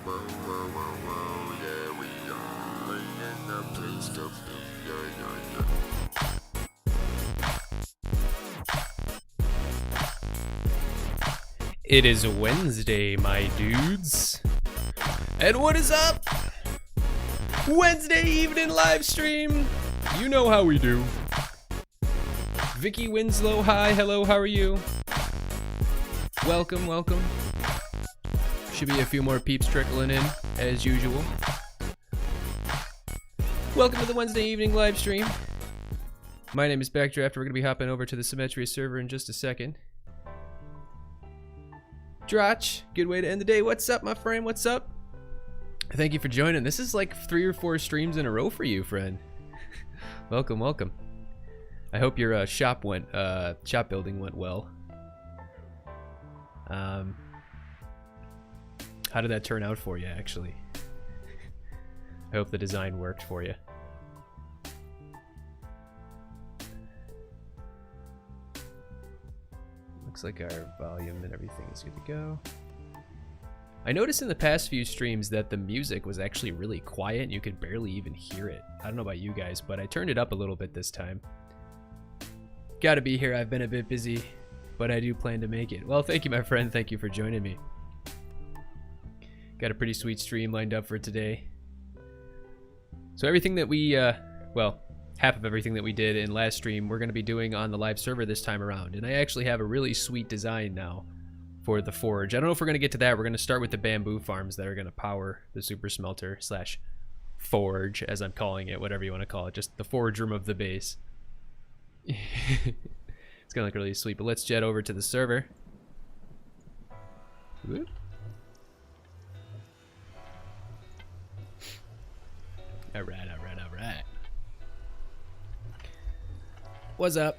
Yeah, we are in the place to be. Yeah. It is Wednesday, my dudes. And what is up? Wednesday evening live stream. You know how we do. Vicky Winslow, hi, hello, how are you? Welcome, welcome. Should be a few more peeps trickling in, as usual. Welcome to the Wednesday evening live stream. My name is Backdraft. We're going to be hopping over to the Symmetria server in just a second. Drach, good way to end the day. What's up, my friend? What's up? Thank you for joining. This is like 3 or 4 streams in a row for you, friend. Welcome, welcome. I hope your shop building went well. How did that turn out for you, actually? I hope the design worked for you. Looks like our volume and everything is good to go. I noticed in the past few streams that the music was actually really quiet and you could barely even hear it. I don't know about you guys, but I turned it up a little bit this time. Gotta be here. I've been a bit busy, but I do plan to make it. Well, thank you, my friend. Thank you for joining me. Got a pretty sweet stream lined up for today. So everything that we, well, half of everything that we did in last stream, we're going to be doing on the live server this time around. And I actually have a really sweet design now for the forge. I don't know if we're going to get to that. We're going to start with the bamboo farms that are going to power the super smelter slash forge, as I'm calling it, whatever you want to call it. Just the forge room of the base. It's going to look really sweet, but let's jet over to the server. Whoop. Alright. What's up?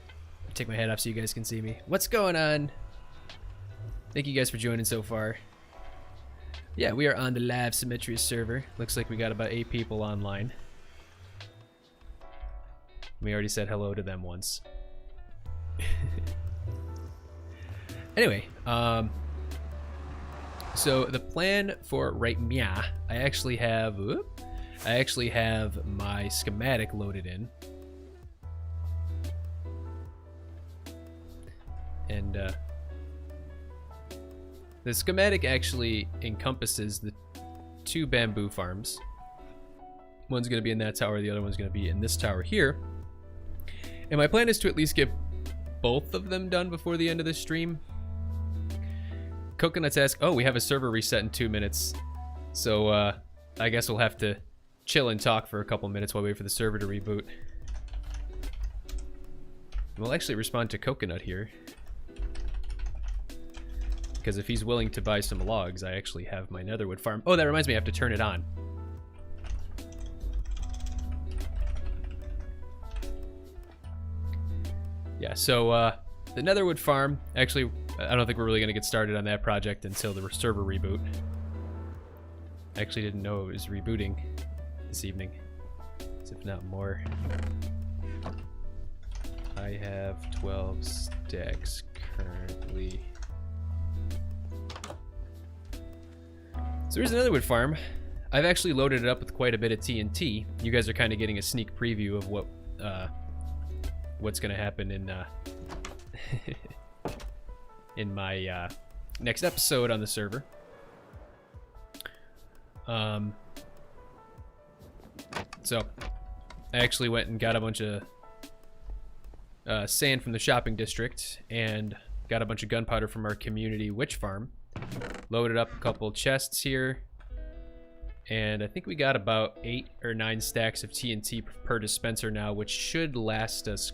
Take my head off so you guys can see me. What's going on? Thank you guys for joining so far. Yeah, we are on the live Symmetria server. Looks like we got about 8 people online. We already said hello to them once. Anyway, so the plan for right now, I actually have my schematic loaded in. And the schematic actually encompasses the 2 bamboo farms. One's going to be in that tower, the other one's going to be in this tower here. And my plan is to at least get both of them done before the end of this stream. Coconut's ask, oh, we have a server reset in 2 minutes. So I guess we'll have to chill and talk for a couple minutes while we wait for the server to reboot. We'll actually respond to Coconut here. Because if he's willing to buy some logs, I actually have my netherwood farm. Oh, that reminds me, I have to turn it on. Yeah, so the netherwood farm, actually, I don't think we're really going to get started on that project until the server reboot. I actually didn't know it was rebooting this evening, if not more. I have 12 stacks currently. So there's another wood farm. I've actually loaded it up with quite a bit of TNT. You guys are kind of getting a sneak preview of what's going to happen in in my next episode on the server. So I actually went and got a bunch of sand from the shopping district and got a bunch of gunpowder from our community witch farm. Loaded up a couple chests here, and I think we got about 8 or 9 stacks of TNT per dispenser now, which should last us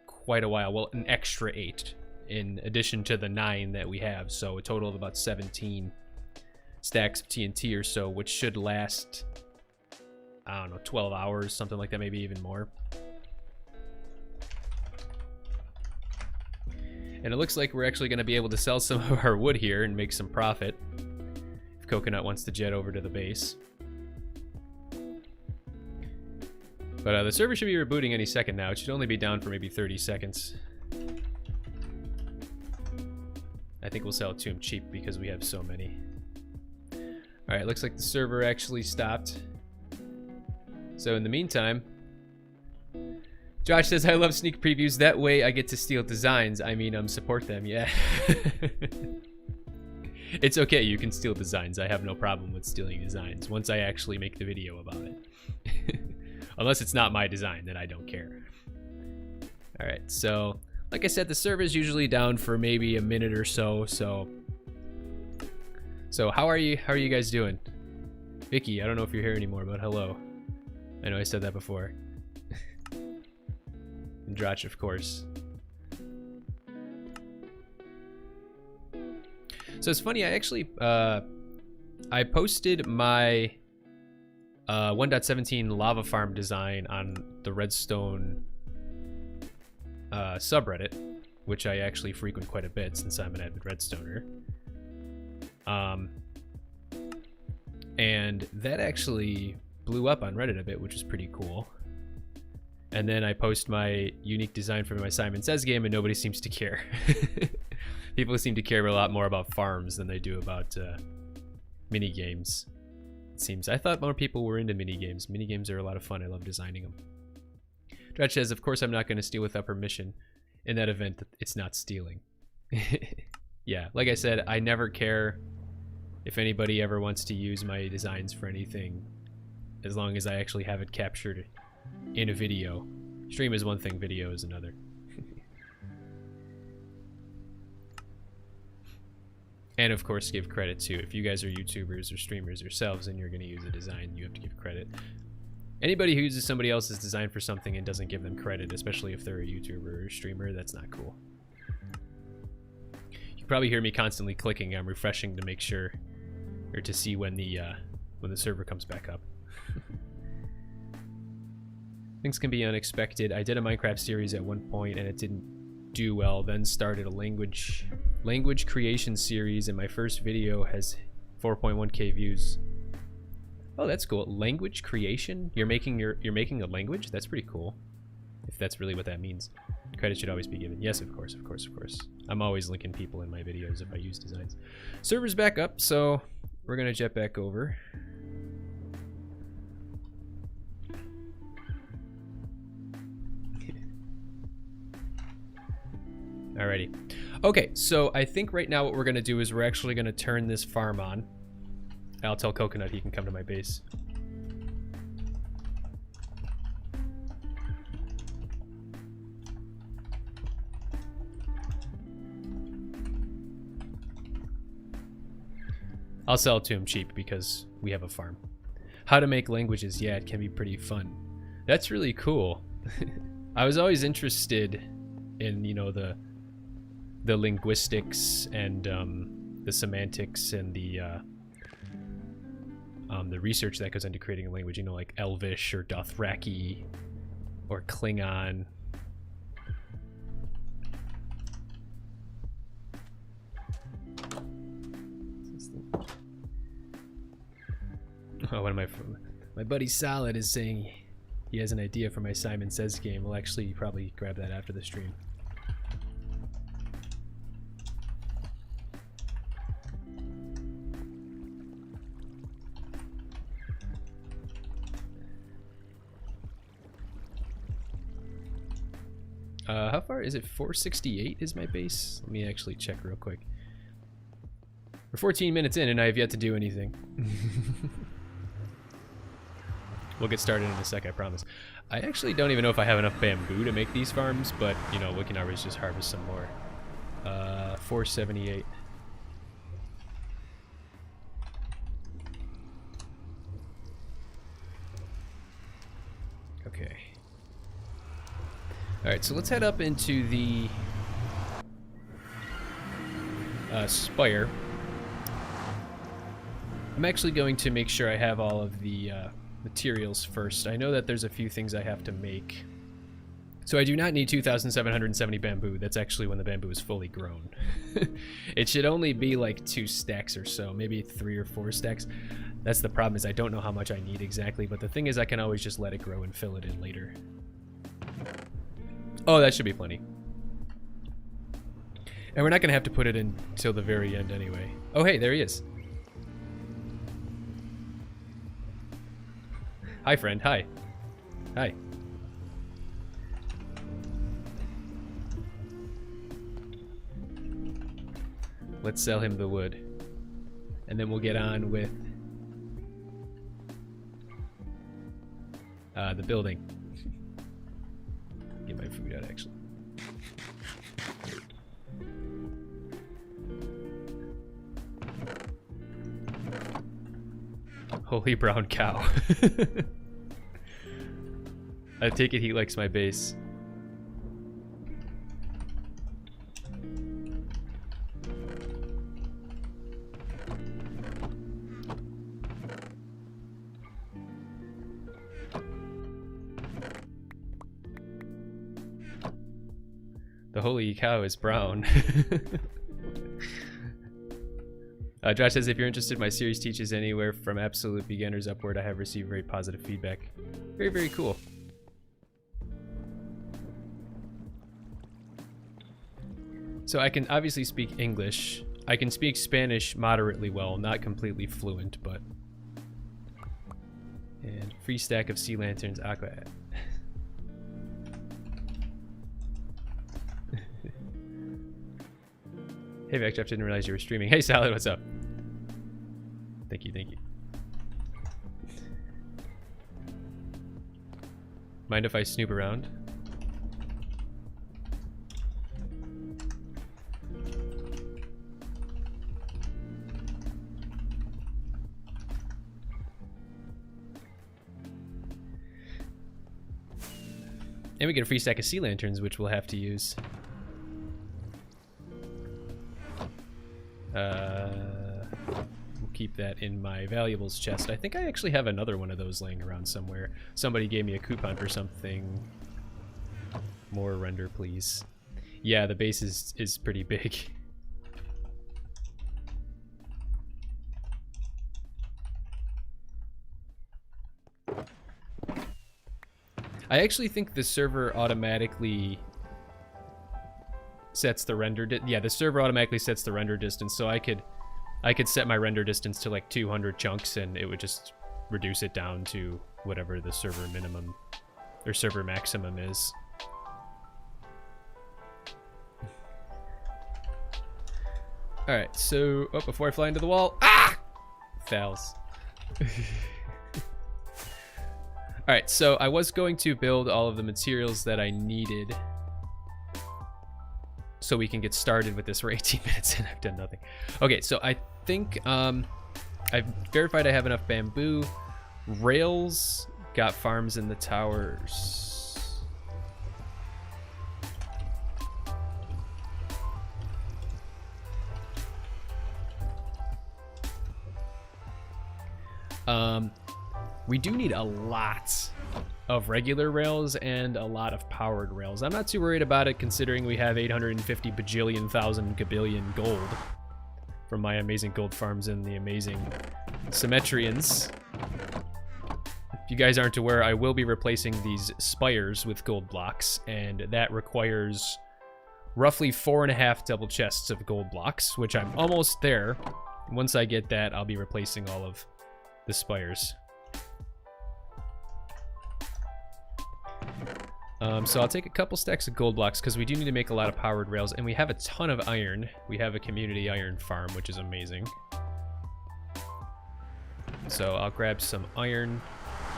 quite a while. Well, an extra 8 in addition to the 9 that we have, so a total of about 17 stacks of TNT or so, which should last, I don't know, 12 hours, something like that, maybe even more. And it looks like we're actually going to be able to sell some of our wood here and make some profit if Coconut wants to jet over to the base. But the server should be rebooting any second now. It should only be down for maybe 30 seconds. I think we'll sell it to him cheap because we have so many. Alright, looks like the server actually stopped. So in the meantime, Josh says, I love sneak previews. That way I get to steal designs. I mean, support them, yeah. It's okay, you can steal designs. I have no problem with stealing designs once I actually make the video about it. Unless it's not my design, then I don't care. Alright, so like I said, the server is usually down for maybe a minute or so, so how are you guys doing? Vicky, I don't know if you're here anymore, but hello. I know I said that before. And Drach, of course. So it's funny, I actually I posted my 1.17 lava farm design on the Redstone subreddit, which I actually frequent quite a bit since I'm an avid Redstoner. And that actually blew up on Reddit a bit, which is pretty cool. And then I post my unique design for my Simon Says game, and nobody seems to care. People seem to care a lot more about farms than they do about mini games. It seems. I thought more people were into mini games. Mini games are a lot of fun. I love designing them. Dredge says, of course I'm not going to steal without permission. In that event, it's not stealing. Yeah, like I said, I never care if anybody ever wants to use my designs for anything, as long as I actually have it captured in a video. Stream is one thing, video is another. And of course give credit too. If you guys are YouTubers or streamers yourselves and you're going to use a design, you have to give credit. Anybody who uses somebody else's design for something and doesn't give them credit, especially if they're a YouTuber or streamer, that's not cool. You probably hear me constantly clicking. I'm refreshing to make sure, or to see when the server comes back up. Things can be unexpected. I did a Minecraft series at one point and it didn't do well, then started a language creation series, and my first video has 4.1k views. Oh, that's cool. Language creation? You're making a language? That's pretty cool. If that's really what that means. Credit should always be given. Yes, of course, of course, of course. I'm always linking people in my videos if I use designs. Server's back up, so we're gonna jet back over. Alrighty. Okay, so I think right now what we're gonna do is we're actually gonna turn this farm on. I'll tell Coconut he can come to my base. I'll sell it to him cheap because we have a farm. How to make languages, yeah, it can be pretty fun. That's really cool. I was always interested in, you know, the linguistics and the semantics and the research that goes into creating a language, you know, like Elvish or Dothraki or Klingon. Oh, one of my buddy Solid is saying he has an idea for my Simon Says game. We'll actually probably grab that after the stream. How far is it? 468 is my base? Let me actually check real quick. We're 14 minutes in and I have yet to do anything. We'll get started in a sec, I promise. I actually don't even know if I have enough bamboo to make these farms, but, you know, we can always just harvest some more. 478. Okay. Alright, so let's head up into the spire. I'm actually going to make sure I have all of the materials first. I know that there's a few things I have to make. So I do not need 2,770 bamboo. That's actually when the bamboo is fully grown. It should only be like 2 stacks or so, maybe 3 or 4 stacks. That's the problem, is I don't know how much I need exactly, but the thing is I can always just let it grow and fill it in later. Oh, that should be plenty. And we're not going to have to put it in till the very end anyway. Oh, hey, there he is. Hi, friend. Hi. Hi. Let's sell him the wood. And then we'll get on with the building. Get my food out, actually. Holy brown cow. I take it he likes my base. The holy cow is brown. Josh says, if you're interested, my series teaches anywhere from absolute beginners upward. I have received very positive feedback. Very, very cool. So I can obviously speak English. I can speak Spanish moderately well, not completely fluent, but... And free stack of sea lanterns, aqua. Hey, Backdraft, didn't realize you were streaming. Hey, Salad, what's up? Thank you, thank you. Mind if I snoop around? And we get a free stack of sea lanterns, which we'll have to use. We'll keep that in my valuables chest. I think I actually have another one of those laying around somewhere. Somebody gave me a coupon for something. More render, please. Yeah, the base is pretty big. I actually think the server automatically sets the render the server automatically sets the render distance, so I could set my render distance to like 200 chunks and it would just reduce it down to whatever the server minimum or server maximum is. Alright, so before I fly into the wall, fouls. Alright, so I was going to build all of the materials that I needed so we can get started with this for 18 minutes and I've done nothing. Okay, so I think I've verified I have enough bamboo. Rails got farms in the towers. We do need a lot of regular rails and a lot of powered rails. I'm not too worried about it considering we have 850 bajillion thousand gabillion gold from my amazing gold farms and the amazing Symmetrians. If you guys aren't aware, I will be replacing these spires with gold blocks, and that requires roughly 4.5 double chests of gold blocks, which I'm almost there. Once I get that, I'll be replacing all of the spires. So I'll take a couple stacks of gold blocks because we do need to make a lot of powered rails, and we have a ton of iron. We have a community iron farm, which is amazing. So I'll grab some iron.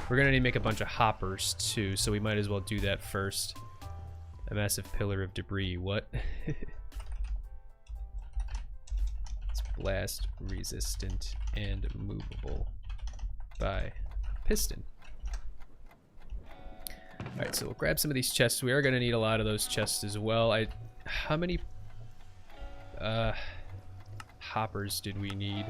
We're gonna need to make a bunch of hoppers too, so we might as well do that first. A massive pillar of debris, what? It's blast resistant and movable by piston. Alright, so we'll grab some of these chests. We are going to need a lot of those chests as well. How many hoppers did we need?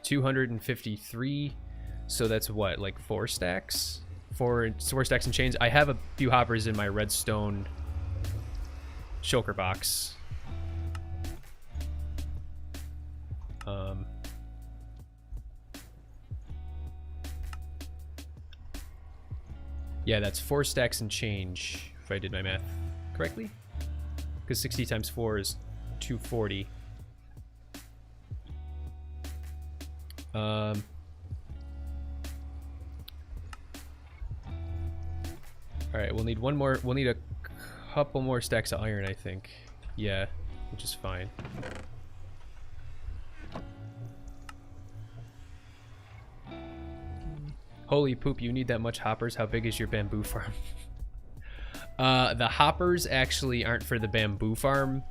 253. So that's what, like 4 stacks? 4 stacks and chains. I have a few hoppers in my redstone shulker box. Yeah, that's 4 stacks and change, if I did my math correctly. Because 60 times 4 is 240. Alright, we'll need one more. We'll need a couple more stacks of iron, I think. Yeah, which is fine. Holy poop, you need that much hoppers. How big is your bamboo farm? The hoppers actually aren't for the bamboo farm.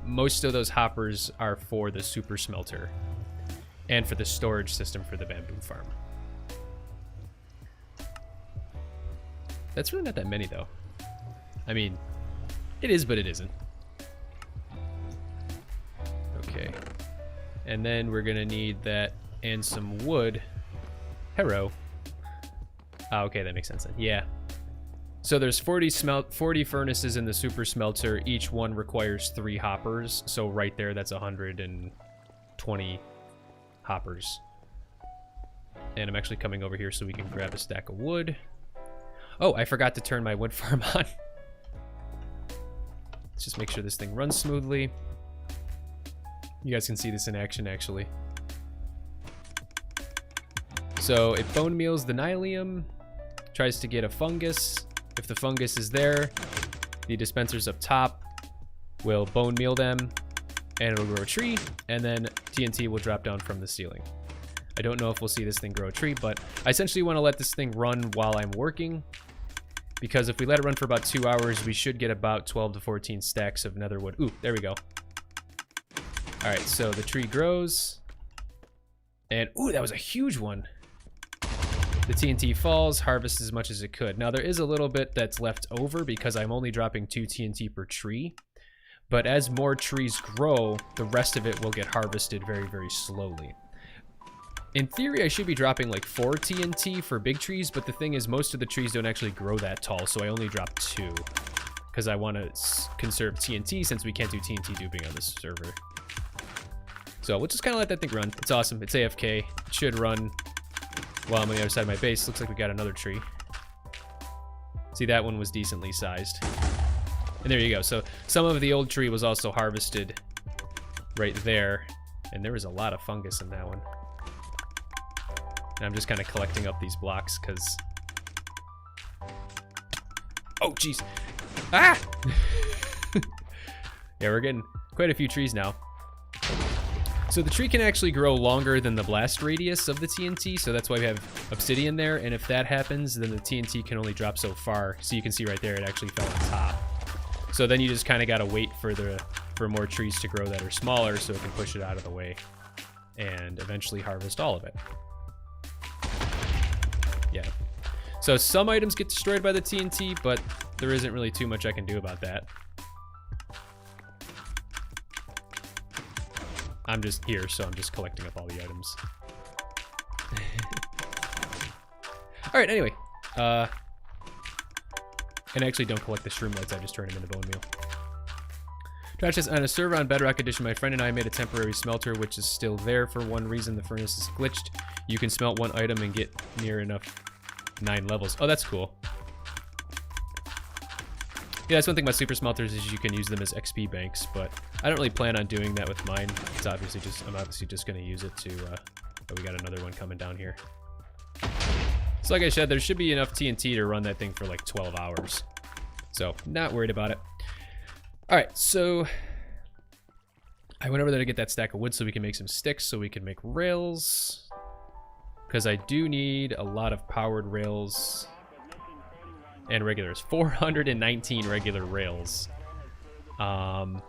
Most of those hoppers are for the super smelter and for the storage system for the bamboo farm. That's really not that many, though. I mean, it is, but it isn't. Okay. And then we're going to need that and some wood. Hello. Oh, okay, that makes sense then. Yeah. So there's 40 furnaces in the super smelter. Each one requires 3 hoppers. So right there, that's 120 hoppers. And I'm actually coming over here so we can grab a stack of wood. Oh, I forgot to turn my wood farm on. Let's just make sure this thing runs smoothly. You guys can see this in action, actually. So it bone meals the nylium, tries to get a fungus. If the fungus is there, the dispensers up top will bone meal them, and it'll grow a tree, and then TNT will drop down from the ceiling. I don't know if we'll see this thing grow a tree, but I essentially want to let this thing run while I'm working, because if we let it run for about 2 hours, we should get about 12 to 14 stacks of nether wood. Ooh, there we go. All right, so the tree grows, and ooh, that was a huge one. The TNT falls, harvests as much as it could. Now there is a little bit that's left over because I'm only dropping 2 TNT per tree, but as more trees grow, the rest of it will get harvested very, very slowly. In theory, I should be dropping like 4 TNT for big trees, but the thing is most of the trees don't actually grow that tall, so I only drop 2 because I want to conserve TNT since we can't do TNT duping on this server. So we'll just kind of let that thing run. It's awesome. It's AFK. It should run while I'm on the other side of my base. Looks like we got another tree. See, that one was decently sized. And there you go. So some of the old tree was also harvested right there. And there was a lot of fungus in that one. And I'm just kind of collecting up these blocks because... Oh, jeez. Ah! Yeah, we're getting quite a few trees now. So the tree can actually grow longer than the blast radius of the TNT, so that's why we have obsidian there, and if that happens, then the TNT can only drop so far. So you can see right there, it actually fell on top. So then you just kind of got to wait for more trees to grow that are smaller so it can push it out of the way and eventually harvest all of it. Yeah. So some items get destroyed by the TNT, but there isn't really too much I can do about that. I'm just here, so I'm just collecting up all the items. Alright, anyway. And actually don't collect the shroomlets, I just turn them into bone meal. Trash this on a server on Bedrock Edition. My friend and I made a temporary smelter, which is still there for one reason. The furnace is glitched. You can smelt one item and get near enough 9 levels. Oh, that's cool. Yeah, that's one thing about super smelters is you can use them as XP banks, but I don't really plan on doing that with mine. It's obviously just, I'm obviously just going to use it to, oh, we got another one coming down here. So like I said, there should be enough TNT to run that thing for like 12 hours. So, not worried about it. Alright, so I went over there to get that stack of wood so we can make some sticks so we can make rails. Because I do need a lot of powered rails and regulars. 419 regular rails. How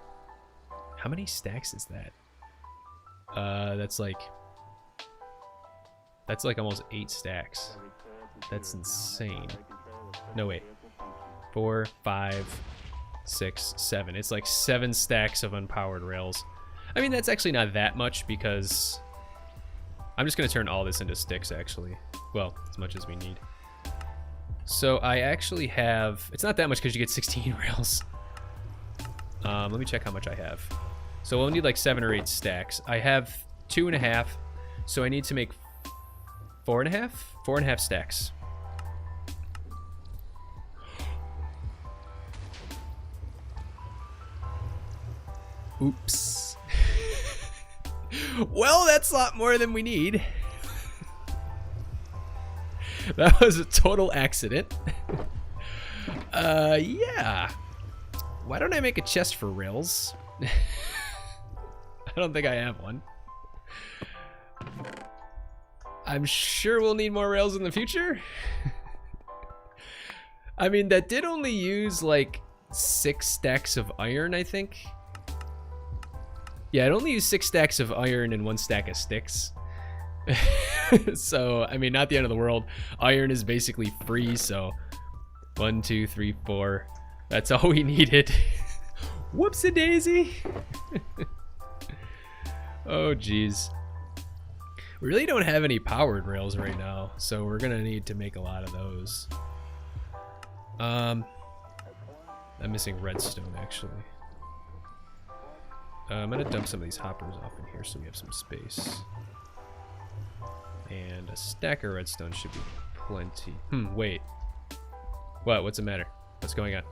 many stacks is that? That's like almost 8 stacks. That's insane. No, wait. 4, 5, 6, 7. It's like 7 stacks of unpowered rails. I mean, that's actually not that much because I'm just going to turn all this into sticks, actually. Well, as much as we need. So I actually have... It's not that much because you get 16 rails. Let me check how much I have. So we'll need like 7 or 8 stacks. I have 2.5, so I need to make 4.5? 4.5 stacks. Oops. Well, that's a lot more than we need. That was a total accident. Yeah. Why don't I make a chest for rails? I don't think I have one. I'm sure we'll need more rails in the future. I mean, that did only use like 6 stacks of iron, I think. Yeah, it only used 6 stacks of iron and 1 stack of sticks. So, I mean, not the end of the world. Iron is basically free, so 1, 2, 3, 4. That's all we needed. Whoopsie daisy. Oh, geez. We really don't have any powered rails right now, so we're gonna need to make a lot of those. I'm missing redstone, actually. I'm gonna dump some of these hoppers off in here so we have some space. And a stack of redstone should be plenty. Wait. What? What's the matter? What's going on?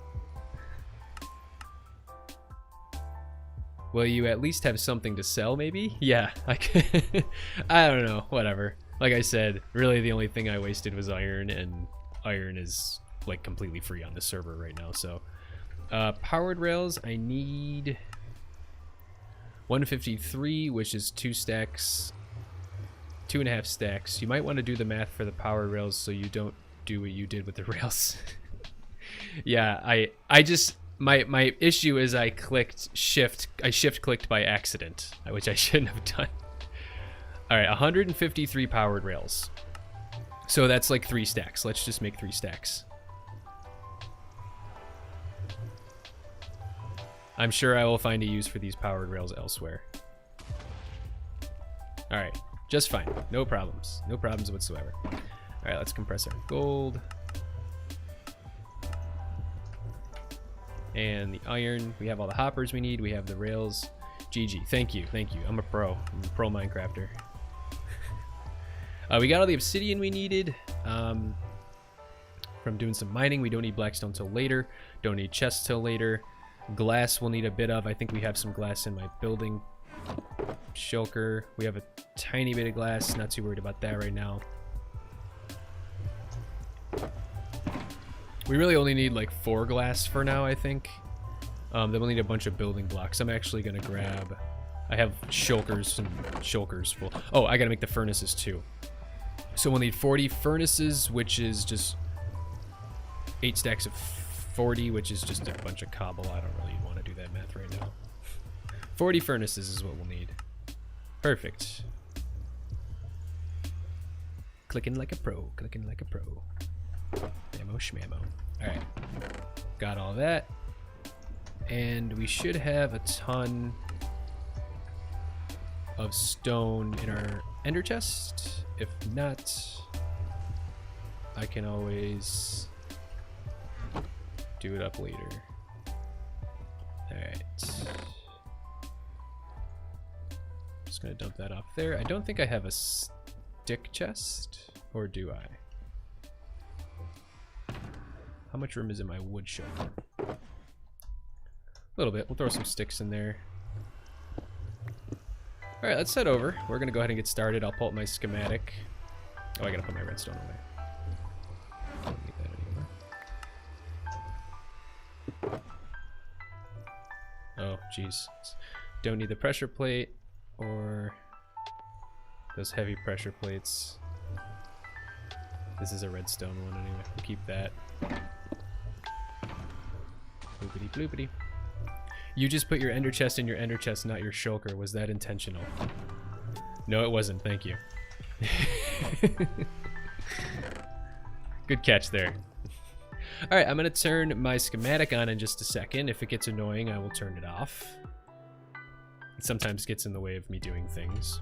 Will you at least have something to sell, maybe? Yeah, I don't know, whatever. Like I said, really the only thing I wasted was iron, and iron is like completely free on the server right now, so. Powered rails, I need 153, which is 2 stacks, 2.5 stacks. You might want to do the math for the powered rails so you don't do what you did with the rails. Yeah, I just... My issue is I shift clicked by accident, which I shouldn't have done. All right, 153 powered rails. So that's like 3 stacks. Let's just make 3 stacks. I'm sure I will find a use for these powered rails elsewhere. All right, just fine. No problems. No problems whatsoever. All right, let's compress our gold. And the iron, we have all the hoppers we need, we have the rails. GG, thank you. I'm a pro Minecrafter. We got all the obsidian we needed from doing some mining. We don't need blackstone till later, don't need chests till later. Glass we'll need a bit of. I think we have some glass in my building shulker. We have a tiny bit of glass, not too worried about that right now. We really only need like 4 glass for now, I think. Then we'll need a bunch of building blocks. I'm actually gonna grab... I have shulkers and shulkers full. Oh, I gotta make the furnaces too. So we'll need 40 furnaces, which is just 8 stacks of 40, which is just a bunch of cobble. I don't really want to do that math right now. 40 furnaces is what we'll need. Perfect. Clicking like a pro, clicking like a pro. Ammo schmammo. Alright. Got all that. And we should have a ton of stone in our ender chest. If not, I can always do it up later. Alright. Just gonna dump that off there. I don't think I have a stick chest, or do I? How much room is in my wood shelf? A little bit. We'll throw some sticks in there. Alright, let's head over. We're gonna go ahead and get started. I'll pull up my schematic. Oh, I gotta put my redstone away. Don't need that anymore. Oh, jeez. Don't need the pressure plate or those heavy pressure plates. This is a redstone one anyway. We'll keep that. Bloopity bloopity. You just put your ender chest in your ender chest, not your shulker. Was that intentional? No, it wasn't. Thank you. Good catch there. Alright, I'm going to turn my schematic on in just a second. If it gets annoying, I will turn it off. It sometimes gets in the way of me doing things.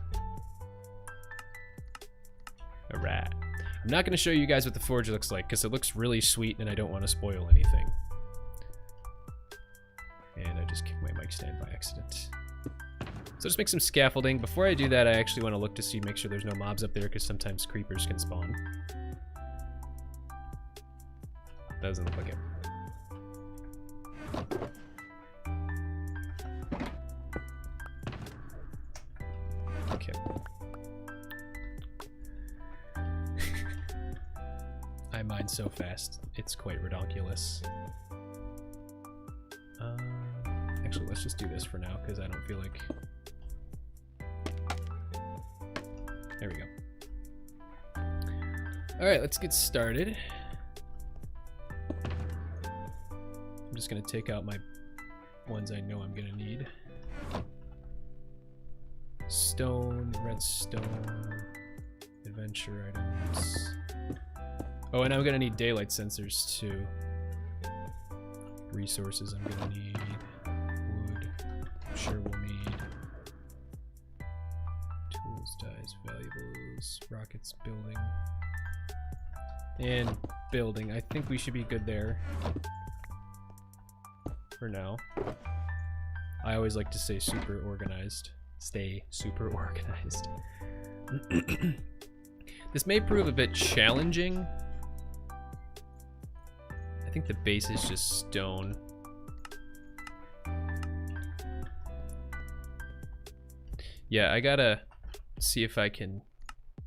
Alright. I'm not going to show you guys what the forge looks like because it looks really sweet and I don't want to spoil anything. And I just kicked my mic stand by accident. So just make some scaffolding. Before I do that, I actually want to look to see, make sure there's no mobs up there because sometimes creepers can spawn. Doesn't look like it. Okay. I mine so fast, it's quite ridiculous. Actually, let's just do this for now, because I don't feel like... There we go. Alright, let's get started. I'm just going to take out my ones I know I'm going to need. Stone, redstone, adventure items. Oh, and I'm going to need daylight sensors too. Resources I'm going to need. Wood, I'm sure we'll need. Tools, dyes, valuables, rockets, building. And building. I think we should be good there. For now. I always like to say super organized. Stay super organized. This may prove a bit challenging. I think the base is just stone. Yeah, I gotta see if I can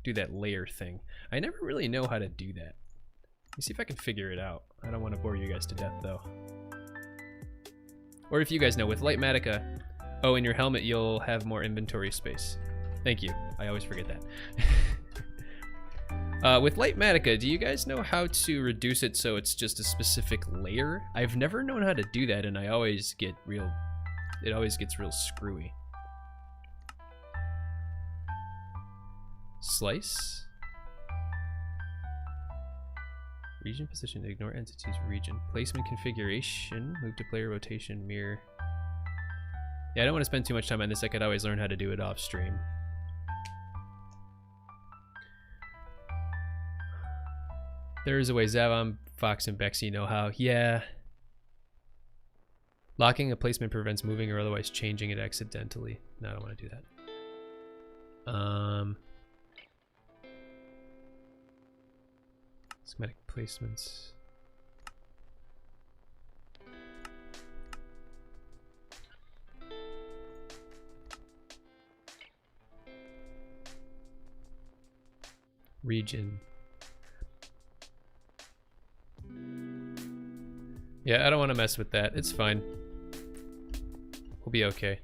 do that layer thing. I never really know how to do that. Let me see if I can figure it out. I don't want to bore you guys to death though. Or if you guys know, with Lightmatica, oh, in your helmet you'll have more inventory space. Thank you. I always forget that. With Lightmatica, do you guys know how to reduce it so it's just a specific layer? I've never known how to do that, and I always get real... It always gets real screwy. Slice? Region position, ignore entities, region. Placement configuration, move to player rotation, mirror. Yeah, I don't want to spend too much time on this. I could always learn how to do it off stream. There is a way. Zavam, Fox, and Bexy know how. Yeah. Locking a placement prevents moving or otherwise changing it accidentally. No, I don't want to do that. Schematic placements. Region. Yeah, I don't want to mess with that. It's fine. We'll be okay.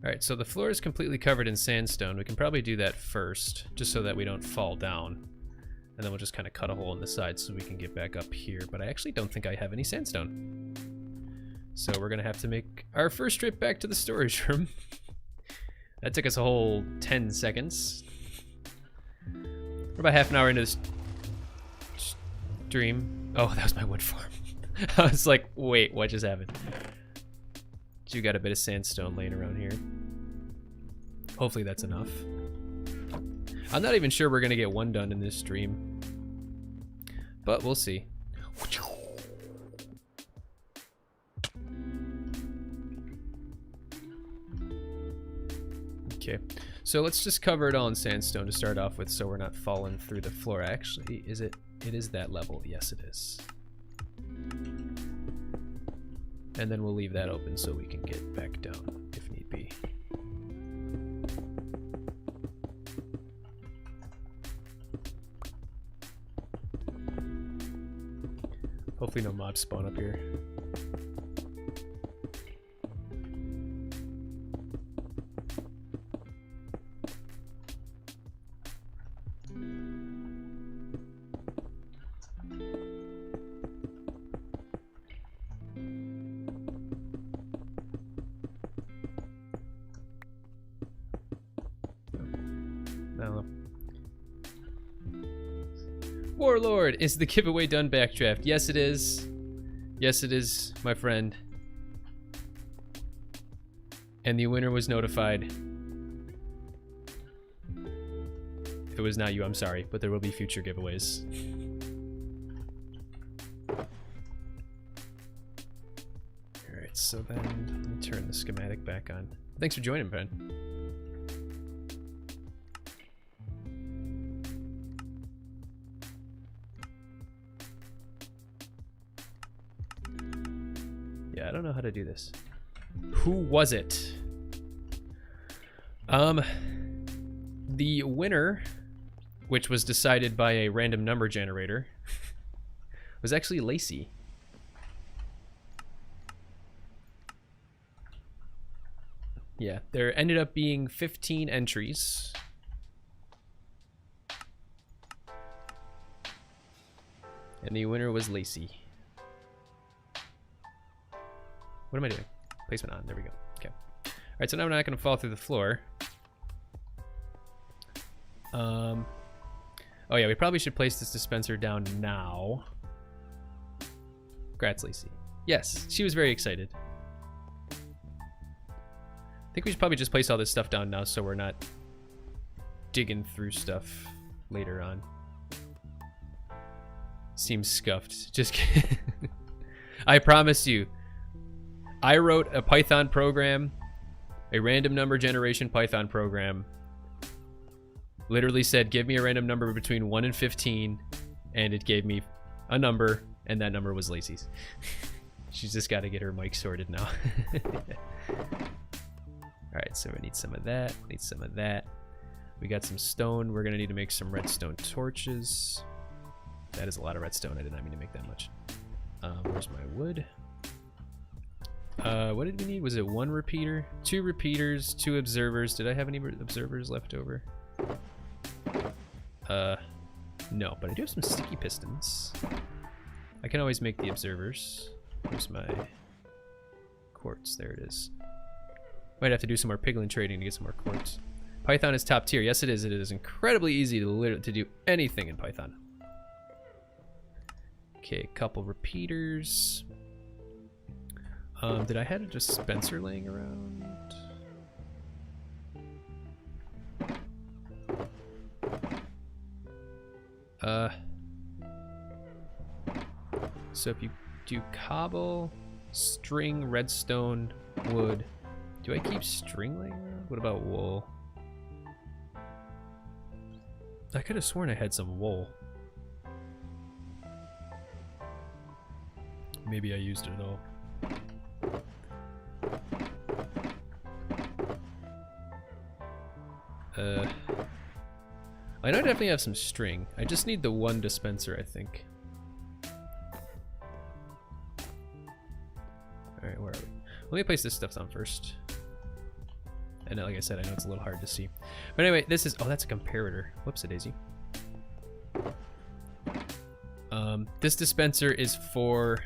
Alright, so the floor is completely covered in sandstone. We can probably do that first, just so that we don't fall down. And then we'll just kind of cut a hole in the side so we can get back up here. But I actually don't think I have any sandstone. So we're going to have to make our first trip back to the storage room. That took us a whole 10 seconds. We're about half an hour into this stream. Oh, that was my wood farm. I was like, wait, what just happened? You got a bit of sandstone laying around here. Hopefully that's enough. I'm not even sure we're gonna get one done in this stream, but we'll see. Okay, so let's just cover it all in sandstone to start off with, so we're not falling through the floor. Actually, is it? It is that level. Yes, it is. And then we'll leave that open so we can get back down if need be. Hopefully no mobs spawn up here. Warlord, is the giveaway done, Backdraft? Yes, it is. Yes, it is, my friend. And the winner was notified. If it was not you, I'm sorry, but there will be future giveaways. Alright, so then let me turn the schematic back on. Thanks for joining, Ben. Yeah, I don't know how to do this. Who was it? The winner which was decided by a random number generator, was actually Lacey. Yeah, there ended up being 15 entries. And the winner was Lacey. What am I doing? Placement on. There we go. Okay. All right, so now we're not going to fall through the floor. Oh yeah, we probably should place this dispenser down now. Congrats, Lacey. Yes, she was very excited. I think we should probably just place all this stuff down now so we're not digging through stuff later on. Seems scuffed. Just kidding. I promise you, I wrote a Python program, a random number generation Python program. Literally said, give me a random number between 1 and 15, and it gave me a number, and that number was Lacey's. She's just got to get her mic sorted now. Alright, so we need some of that, need some of that. We got some stone. We're going to need to make some redstone torches. That is a lot of redstone. I did not mean to make that much. Where's my wood? What did we need? Was it 1 repeater? 2 repeaters, 2 observers. Did I have any observers left over? No, but I do have some sticky pistons. I can always make the observers. Where's my quartz? There it is. Might have to do some more piglin trading to get some more quartz. Python is top tier. Yes, it is. It is incredibly easy to do anything in Python. Okay, a couple repeaters. Did I have a dispenser laying around? So if you do cobble, string, redstone, wood. Do I keep string laying around? What about wool? I could have sworn I had some wool. Maybe I used it all. I know I definitely have some string. I just need the 1 dispenser, I think. Alright, where are we? Let me place this stuff down first. And like I said, I know it's a little hard to see. But anyway, this is... Oh, that's a comparator. Whoops-a-daisy. This dispenser is for...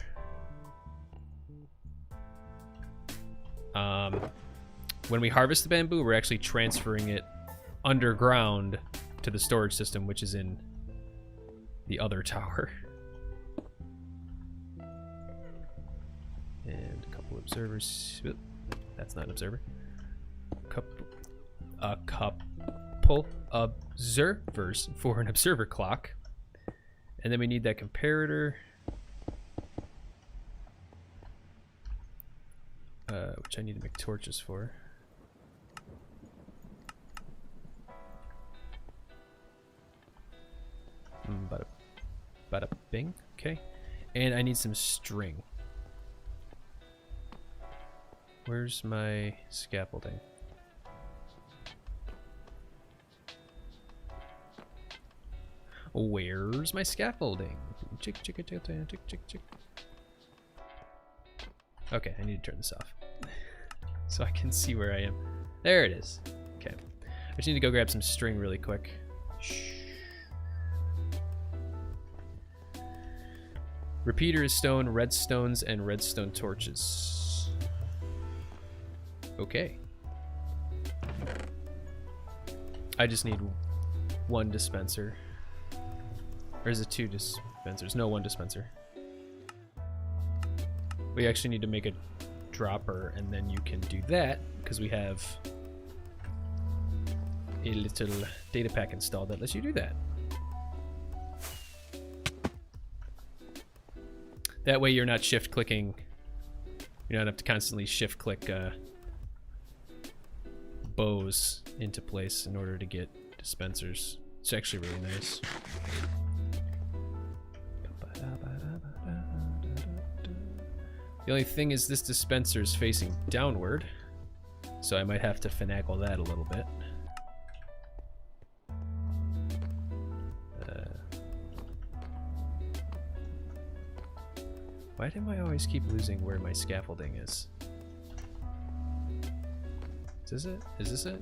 when we harvest the bamboo, we're actually transferring it underground to the storage system, which is in the other tower. And a couple observers. Oop, that's not an observer. A couple observers for an observer clock. And then we need that comparator. Which I need to make torches for. Bada bing. Okay. And I need some string. Where's my scaffolding? Where's my scaffolding? Chick, chick, chick, chick, chick, chick. Okay, I need to turn this off so I can see where I am. There it is. Okay. I just need to go grab some string really quick. Shh. Repeater is stone, redstones, and redstone torches. Okay. I just need 1 dispenser. Or is it 2 dispensers? No, 1 dispenser. We actually need to make a dropper, and then you can do that because we have a little data pack installed that lets you do that. That way you're not shift clicking. You don't have to constantly shift click bows into place in order to get dispensers. It's actually really nice. The only thing is this dispenser is facing downward, so I might have to finagle that a little bit. Why do I always keep losing where my scaffolding is? Is this it? Is this it?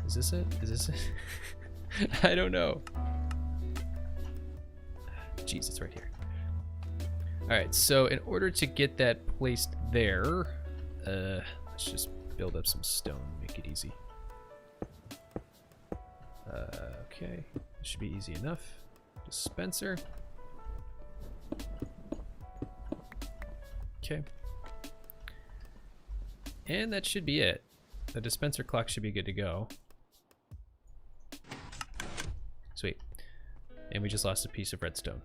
Is this it? Is this it? I don't know. Jeez, it's right here. Alright, so in order to get that placed there, let's just build up some stone, make it easy. Okay, should be easy enough. Dispenser. Okay. And that should be it. The dispenser clock should be good to go. Sweet. And we just lost a piece of redstone.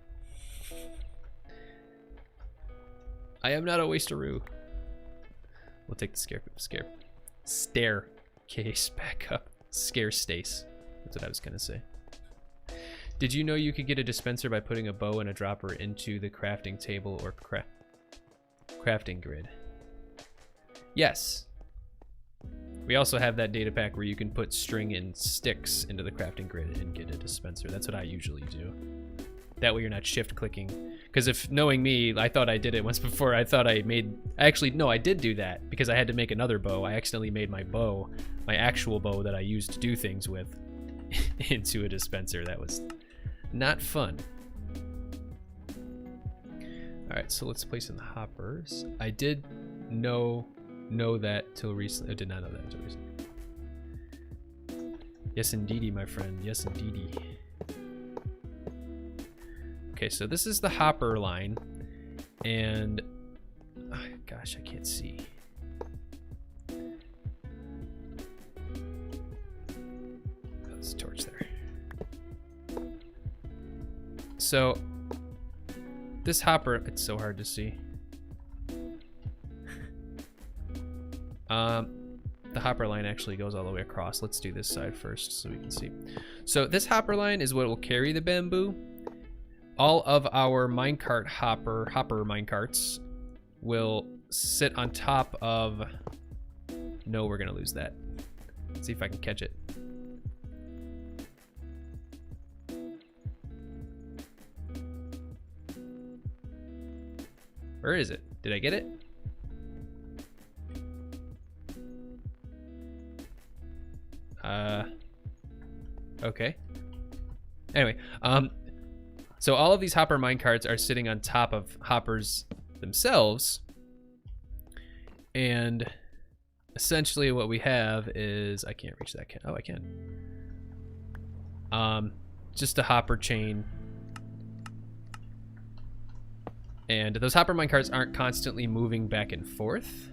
I am not a wasteroo. We'll take the staircase back up. Stace. That's what I was gonna say. Did you know you could get a dispenser by putting a bow and a dropper into the crafting table or crafting grid? Yes. We also have that data pack where you can put string and sticks into the crafting grid and get a dispenser. That's what I usually do. That way you're not shift clicking. Because if knowing me, I thought I did it once before. I thought I made, actually no, I did do that because I had to make another bow. I accidentally made my bow, my actual bow that I used to do things with, into a dispenser. That was not fun. All right, so let's place in the hoppers. I did know that till recently. I did not know that until recently. Yes, indeedy, my friend. Yes, indeedy. Okay, so this is the hopper line, and oh, gosh, I can't see. Let's torch there. So this hopper, it's so hard to see. The hopper line actually goes all the way across. Let's do this side first so we can see. So this hopper line is what will carry the bamboo. All of our minecart hopper minecarts will sit on top of, no, we're gonna lose that. Let's see if I can catch it. Where is it? Did I get it? Okay. Anyway, so all of these hopper minecarts are sitting on top of hoppers themselves, and essentially what we have is, I can't reach that. Oh, I can. Just a hopper chain, and those hopper minecarts aren't constantly moving back and forth.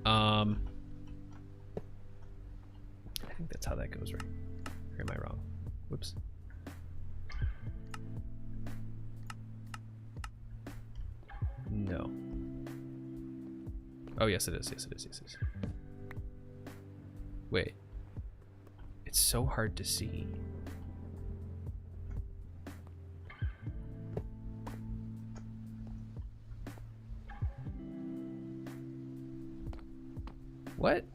I think that's how that goes, right? Or am I wrong? Whoops. No. Oh, yes, it is. Yes, it is. Yes, it is. Wait. It's so hard to see. What?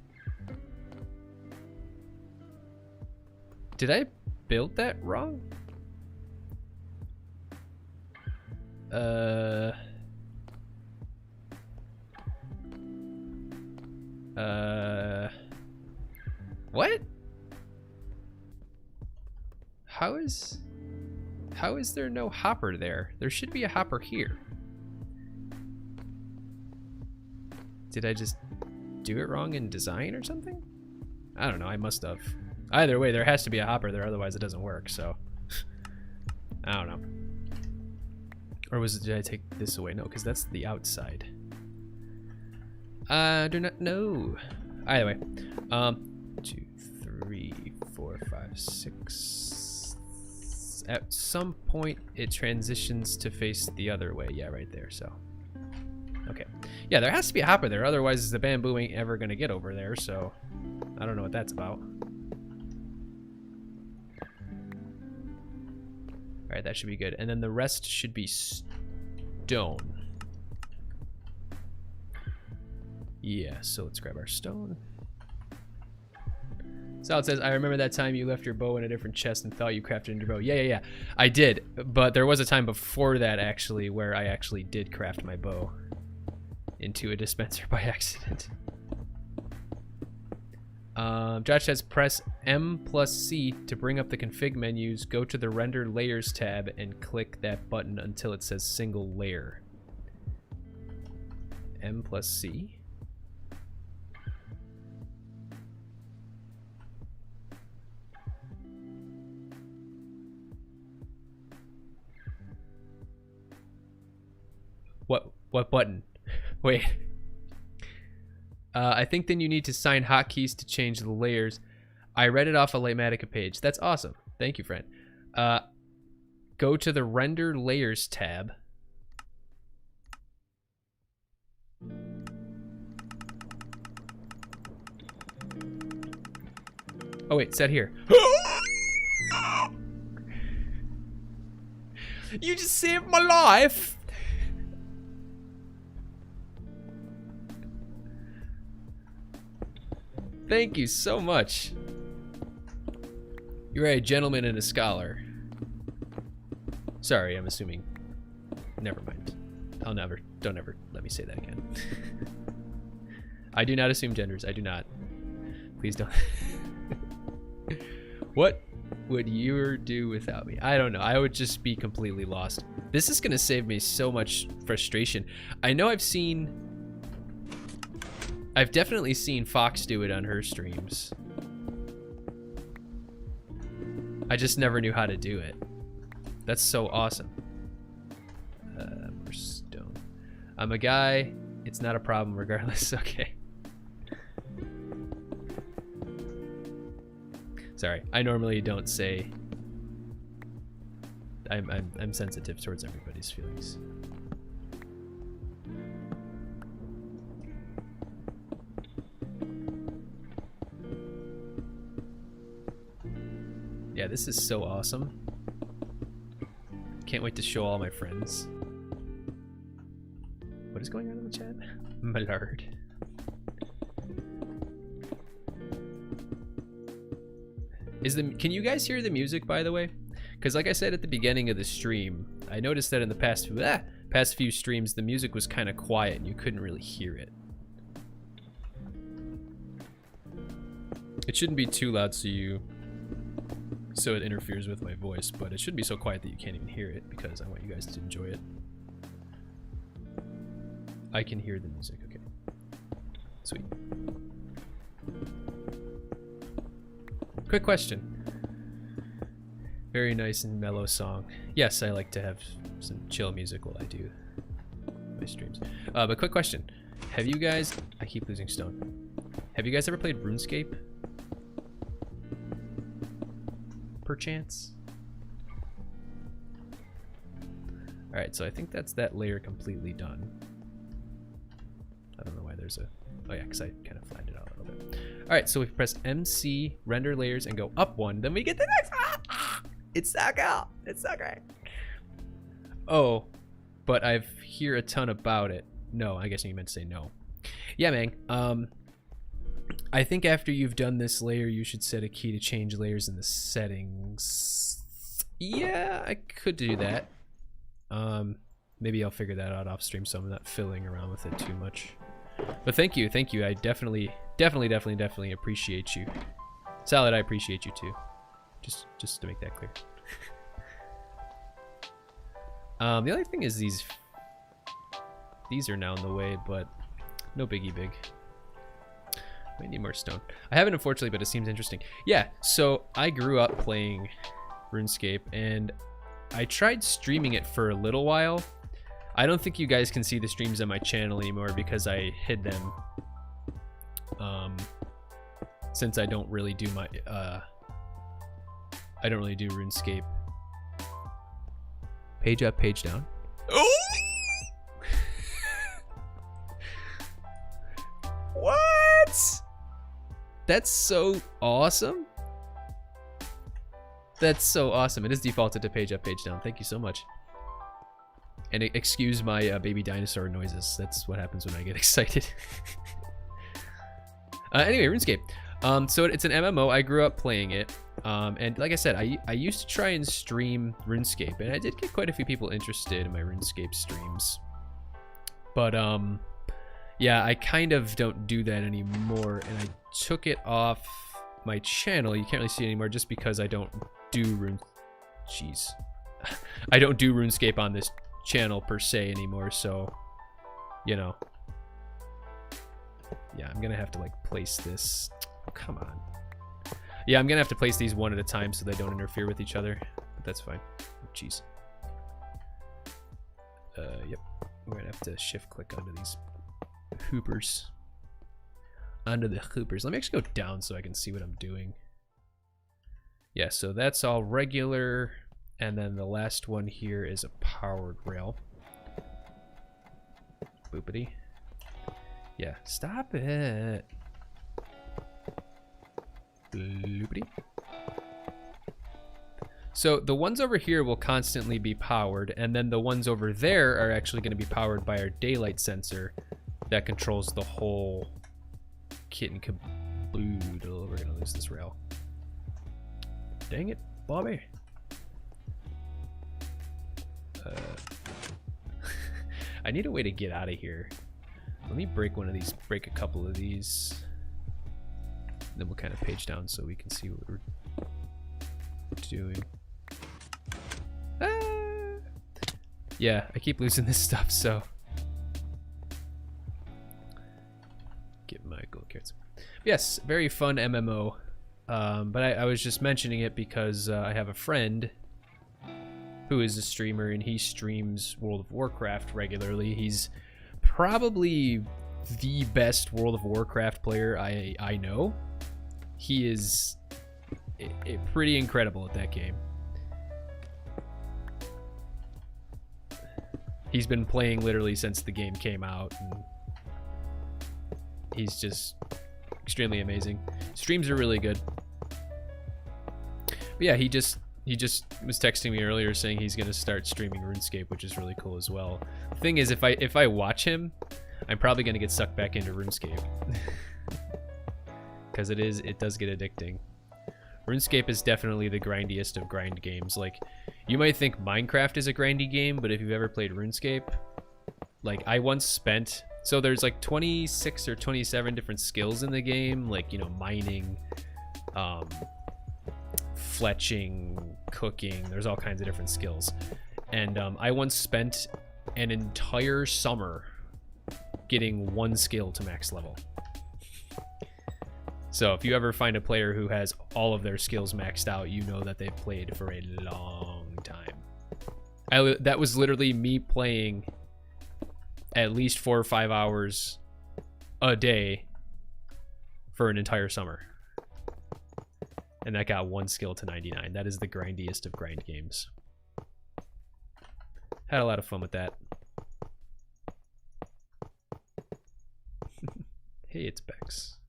Did I build that wrong? What? How is there no hopper there? There should be a hopper here. Did I just do it wrong in design or something? I don't know, I must have. Either way, there has to be a hopper there, otherwise it doesn't work, so. I don't know. Or did I take this away? No, because that's the outside. I do not know. Either way. 2, 3, 4, 5, 6. At some point, it transitions to face the other way. Yeah, right there, so. Okay. Yeah, there has to be a hopper there, otherwise the bamboo ain't ever gonna get over there, so. I don't know what that's about. Alright, that should be good. And then the rest should be stone. Yeah, so let's grab our stone. Salad says, I remember that time you left your bow in a different chest and thought you crafted your bow. Yeah. I did, but there was a time before that, actually, where I actually did craft my bow into a dispenser by accident. Josh says, press M+C to bring up the config menus, go to the Render Layers tab, and click that button until it says single layer. M+C. What button? Wait. I think then you need to sign hotkeys to change the layers. I read it off a Lighmatica page. That's awesome. Thank you, friend. Go to the Render Layers tab. Oh wait, set here. You just saved my life. Thank you so much. You're a gentleman and a scholar. Sorry, I'm assuming. Never mind. Don't ever let me say that again. I do not assume genders. I do not. Please don't. What would you do without me? I don't know. I would just be completely lost. This is gonna save me so much frustration. I know I've definitely seen Fox do it on her streams. I just never knew how to do it. That's so awesome. More stone. I'm a guy. It's not a problem regardless. Okay. Sorry. I normally don't say. I'm sensitive towards everybody's feelings. Yeah, this is so awesome. Can't wait to show all my friends. What is going on in the chat? Millard. Can you guys hear the music, by the way? Because like I said at the beginning of the stream, I noticed that in the past few streams, the music was kind of quiet and you couldn't really hear it. It shouldn't be too loud so it interferes with my voice, but it shouldn't be so quiet that you can't even hear it because I want you guys to enjoy it. I can hear the music, okay. Sweet. Quick question. Very nice and mellow song. Yes, I like to have some chill music while I do my streams. But quick question. Have you guys... I keep losing stone. Have you guys ever played RuneScape? Perchance? Alright, so I think that's that layer completely done. I don't know why there's a... Oh yeah, because I kind of flattened it out a little bit. Alright, so if we press MC, render layers, and go up one, then we get the next one! It's so cool! It's so great! Oh, but I've hear a ton about it. No, I guess you meant to say no. Yeah, man. I think after you've done this layer, you should set a key to change layers in the settings. Yeah, I could do that. Maybe I'll figure that out off stream so I'm not fiddling around with it too much. But thank you. I definitely appreciate you. Salad, I appreciate you too. Just to make that clear. The other thing is these are now in the way, but no biggie big. I need more stone. I haven't, unfortunately, but it seems interesting. Yeah, so I grew up playing RuneScape, and I tried streaming it for a little while. I don't think you guys can see the streams on my channel anymore because I hid them. Since I don't really do my, I don't really do RuneScape. Page up, page down. Oh! What? That's so awesome. That's so awesome. It is defaulted to page up, page down. Thank you so much. And excuse my baby dinosaur noises. That's what happens when I get excited. Anyway, RuneScape. So it's an MMO. I grew up playing it. And like I said, I used to try and stream RuneScape, and I did get quite a few people interested in my RuneScape streams. But yeah, I kind of don't do that anymore, and I took it off my channel. You can't really see it anymore just because I don't do I don't do RuneScape on this channel per se anymore, so you know. Yeah, I'm gonna have to like place this. Oh, come on. Yeah, I'm gonna have to place these one at a time so they don't interfere with each other, but that's fine. Jeez. Yep. We're gonna have to shift click onto these hoopers. Onto the hoopers. Let me actually go down so I can see what I'm doing. Yeah, so that's all regular, and then the last one here is a powered rail. Boopity. Yeah, stop it. Bloopity. So the ones over here will constantly be powered, and then the ones over there are actually going to be powered by our daylight sensor that controls the whole kit and caboodle. We're going to lose this rail. Dang it, Bobby. I need a way to get out of here. Let me break one of these, break a couple of these. Then we'll kind of page down so we can see what we're doing. Ah! Yeah, I keep losing this stuff, so. Get my gold cards. Yes, very fun MMO. But I was just mentioning it because I have a friend who is a streamer, and he streams World of Warcraft regularly. He's probably the best World of Warcraft player I know. He is pretty incredible at that game. He's been playing literally since the game came out, and he's just extremely amazing. Streams are really good. But yeah, he just was texting me earlier saying he's gonna start streaming RuneScape, which is really cool as well. The thing is, if I watch him, I'm probably gonna get sucked back into RuneScape. Because it does get addicting. RuneScape is definitely the grindiest of grind games. Like, you might think Minecraft is a grindy game, but if you've ever played RuneScape, like I once spent, so there's like 26 or 27 different skills in the game, like, you know, mining, fletching, cooking, there's all kinds of different skills. And I once spent an entire summer getting one skill to max level. So if you ever find a player who has all of their skills maxed out, you know that they've played for a long time. That was literally me playing at least 4 or 5 hours a day for an entire summer. And that got one skill to 99. That is the grindiest of grind games. Had a lot of fun with that. Hey, it's Bex.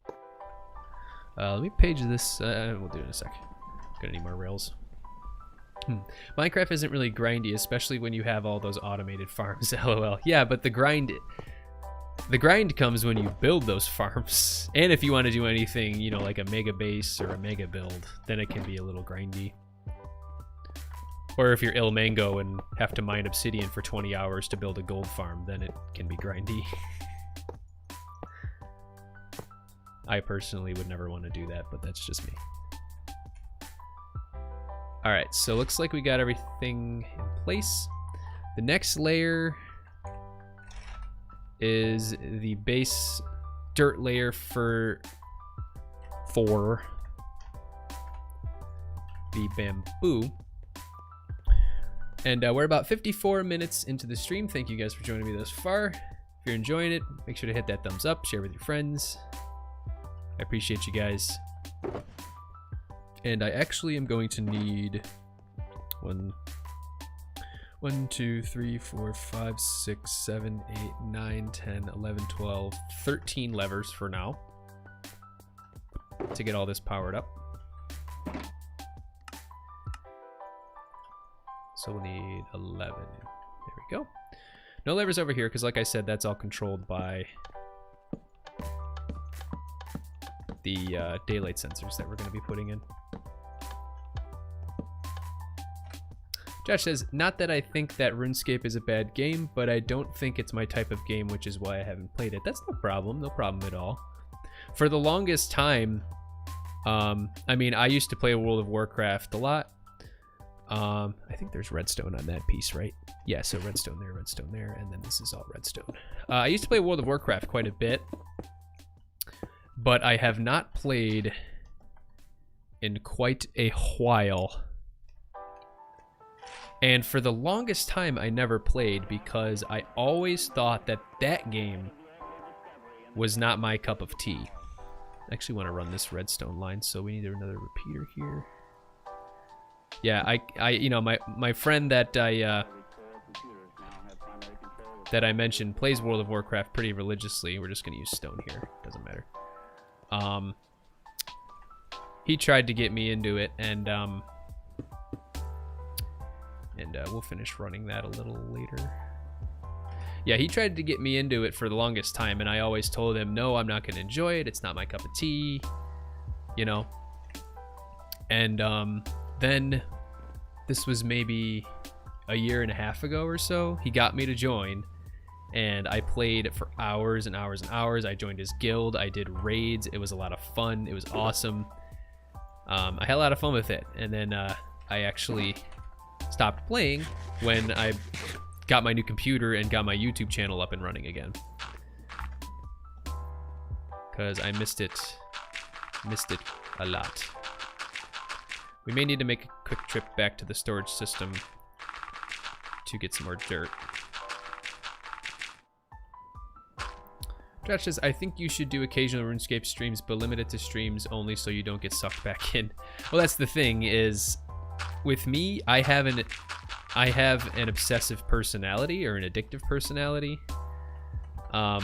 Let me page this. We'll do it in a sec. Gonna need more rails. Minecraft isn't really grindy, especially when you have all those automated farms. LOL. Yeah, but the grind comes when you build those farms. And if you want to do anything, you know, like a mega base or a mega build, then it can be a little grindy. Or if you're Ilmango and have to mine obsidian for 20 hours to build a gold farm, then it can be grindy. I personally would never want to do that, but that's just me. Alright, so looks like we got everything in place. The next layer is the base dirt layer for the bamboo. And we're about 54 minutes into the stream. Thank you guys for joining me thus far. If you're enjoying it, make sure to hit that thumbs up, share with your friends. I appreciate you guys. And I actually am going to need 1, 2, 3, 4, 5, 6, 7, 8, 9, 10, 11, 12, 13 levers for now to get all this powered up. So we'll need 11. There we go. No levers over here because, like I said, that's all controlled by the daylight sensors that we're going to be putting in. Josh says, not that I think that RuneScape is a bad game, but I don't think it's my type of game, which is why I haven't played it. That's no problem at all. For the longest time, I mean, I used to play World of Warcraft a lot. I think there's redstone on that piece, right? Yeah, so redstone there, and then this is all redstone. I used to play World of Warcraft quite a bit, but I have not played in quite a while. And for the longest time, I never played because I always thought that that game was not my cup of tea. I actually want to run this redstone line, so we need another repeater here. Yeah, you know, my friend that I mentioned plays World of Warcraft pretty religiously. We're just gonna use stone here. Doesn't matter. He tried to get me into it, and we'll finish running that a little later. Yeah, he tried to get me into it for the longest time, and I always told him, no, I'm not gonna enjoy it. It's not my cup of tea, you know. And then this was maybe a year and a half ago or so. He got me to join, and I played for hours and hours and hours. I joined his guild. I did raids. It was a lot of fun. It was awesome. I had a lot of fun with it, and then I actually stopped playing when I got my new computer and got my YouTube channel up and running again, because I missed it a lot. We may need to make a quick trip back to the storage system to get some more dirt. Josh says, I think you should do occasional RuneScape streams, but limit it to streams only so you don't get sucked back in. Well, that's the thing, is with me, I have an obsessive personality, or an addictive personality,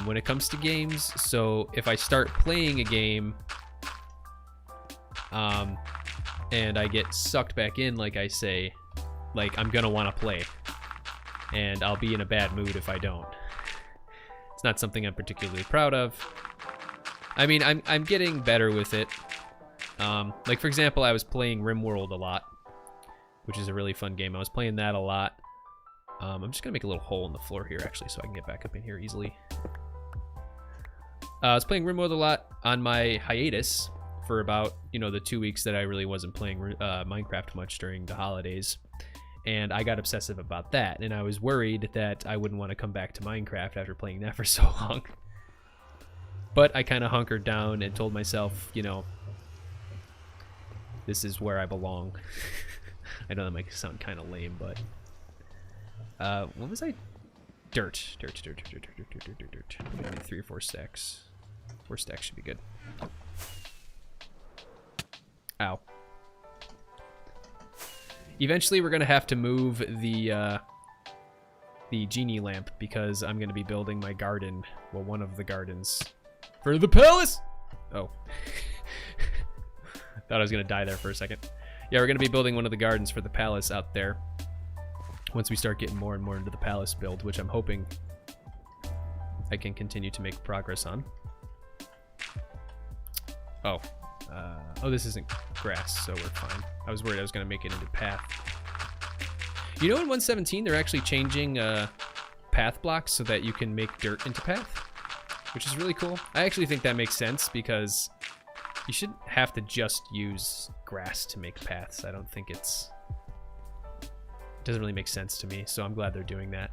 when it comes to games. So if I start playing a game, and I get sucked back in, like I say, like I'm gonna want to play, and I'll be in a bad mood if I don't. It's not something I'm particularly proud of. I mean, I'm getting better with it. Like for example, I was playing RimWorld a lot, which is a really fun game. I was playing that a lot. I'm just gonna make a little hole in the floor here, actually, so I can get back up in here easily. I was playing RimWorld a lot on my hiatus for about, you know, the 2 weeks that I really wasn't playing Minecraft much during the holidays. And I got obsessive about that, and I was worried that I wouldn't want to come back to Minecraft after playing that for so long. But I kind of hunkered down and told myself, you know, this is where I belong. I know that might sound kind of lame, but what was I? Dirt. We need 3 or 4 stacks. 4 stacks should be good. Ow. Eventually, we're gonna have to move the genie lamp, because I'm gonna be building my garden, well, one of the gardens for the palace. Oh, thought I was gonna die there for a second. Yeah, we're gonna be building one of the gardens for the palace out there once we start getting more and more into the palace build, which I'm hoping I can continue to make progress on. Oh. Oh, this isn't grass, so we're fine. I was worried I was going to make it into path. You know, in 1.17, they're actually changing path blocks so that you can make dirt into path, which is really cool. I actually think that makes sense, because you shouldn't have to just use grass to make paths. I don't think it doesn't really make sense to me, so I'm glad they're doing that.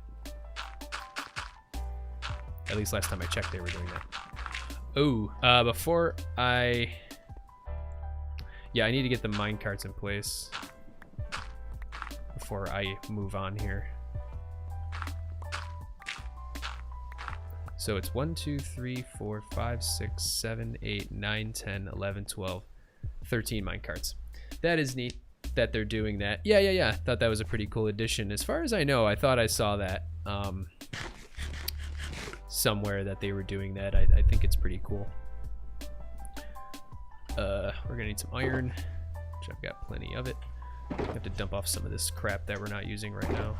At least last time I checked, they were doing that. Oh, before I... Yeah, I need to get the mine carts in place before I move on here. So it's 1, 2, 3, 4, 5, 6, 7, 8, 9, 10, 11, 12, 13 mine carts. That is neat that they're doing that. Yeah. Thought that was a pretty cool addition. As far as I know, I thought I saw that somewhere that they were doing that. I think it's pretty cool. We're gonna need some iron, which I've got plenty of it. I have to dump off some of this crap that we're not using right now.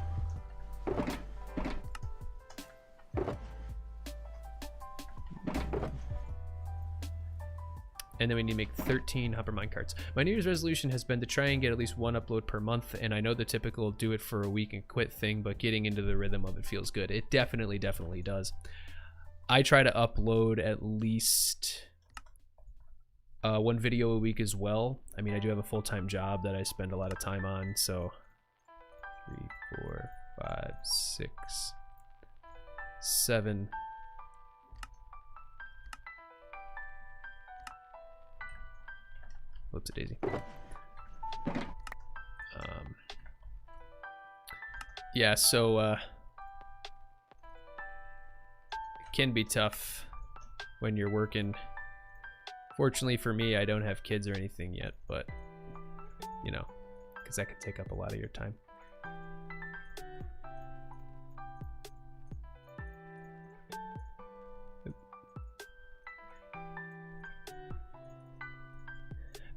And then we need to make 13 hopper minecarts. My New Year's resolution has been to try and get at least one upload per month, and I know the typical do it for a week and quit thing, but getting into the rhythm of it feels good. It definitely does. I try to upload at least one video a week as well. I mean, I do have a full-time job that I spend a lot of time on, so 3, 4, 5, 6, 7. Whoops, a daisy. Yeah, so it can be tough when you're working. Fortunately for me, I don't have kids or anything yet, but you know, because that could take up a lot of your time.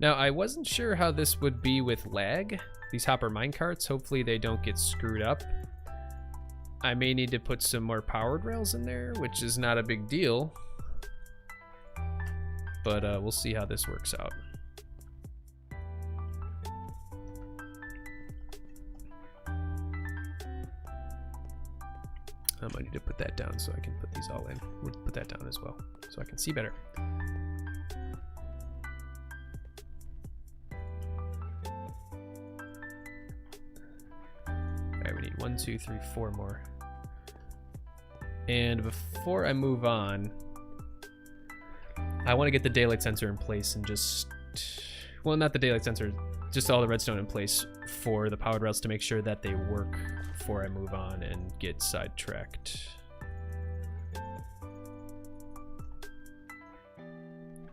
Now, I wasn't sure how this would be with lag, these hopper minecarts. Hopefully they don't get screwed up. I may need to put some more powered rails in there, which is not a big deal. But we'll see how this works out. I might need to put that down so I can put these all in. We'll put that down as well so I can see better. Alright, we need 1, 2, 3, 4 more. And before I move on, I want to get the daylight sensor in place and just, well, not the daylight sensor, just all the redstone in place for the powered rails to make sure that they work before I move on and get sidetracked.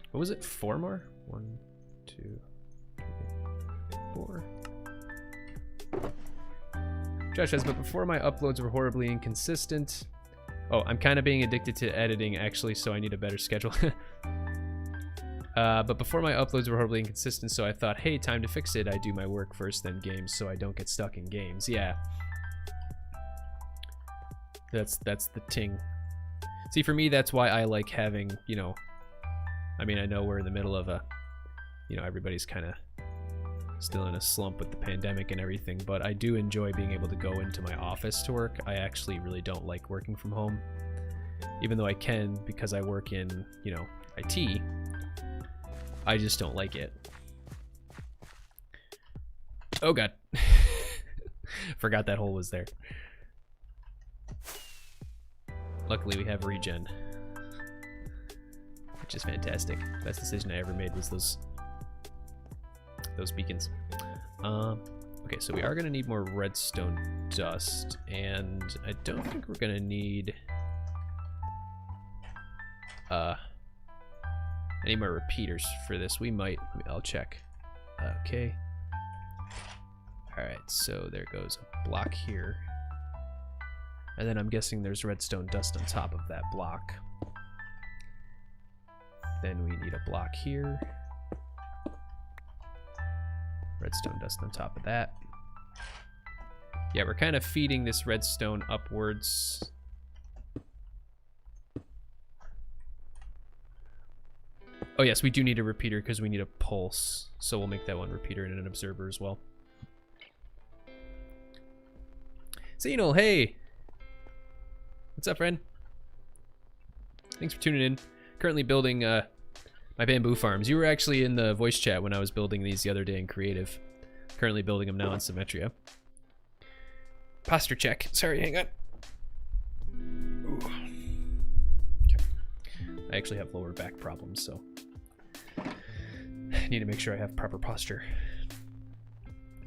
What was it? 4 more? 1, 2, 3, 4. Josh says, but before my uploads were horribly inconsistent. Oh, I'm kind of being addicted to editing actually, so I need a better schedule. But before my uploads were horribly inconsistent, so I thought, hey, time to fix it. I do my work first, then games, so I don't get stuck in games. Yeah. That's the ting. See, for me, that's why I like having, you know, I mean, I know we're in the middle of a, you know, everybody's kind of still in a slump with the pandemic and everything, but I do enjoy being able to go into my office to work. I actually really don't like working from home, even though I can because I work in, you know, IT. I just don't like it. Oh god. Forgot that hole was there. Luckily we have regen, which is fantastic. Best decision I ever made was those beacons. Okay, so we are gonna need more redstone dust, and I don't think we're gonna need any more repeaters for this. We might. I'll check. Okay. Alright, so there goes a block here. And then I'm guessing there's redstone dust on top of that block. Then we need a block here. Redstone dust on top of that. Yeah, we're kind of feeding this redstone upwards. Oh yes, we do need a repeater because we need a pulse. So we'll make that one repeater and an observer as well. Xenol, hey! What's up, friend? Thanks for tuning in. Currently building my bamboo farms. You were actually in the voice chat when I was building these the other day in creative. Currently building them now in Symmetria. Posture check. Sorry, hang on. Ooh. Okay. I actually have lower back problems, so I need to make sure I have proper posture.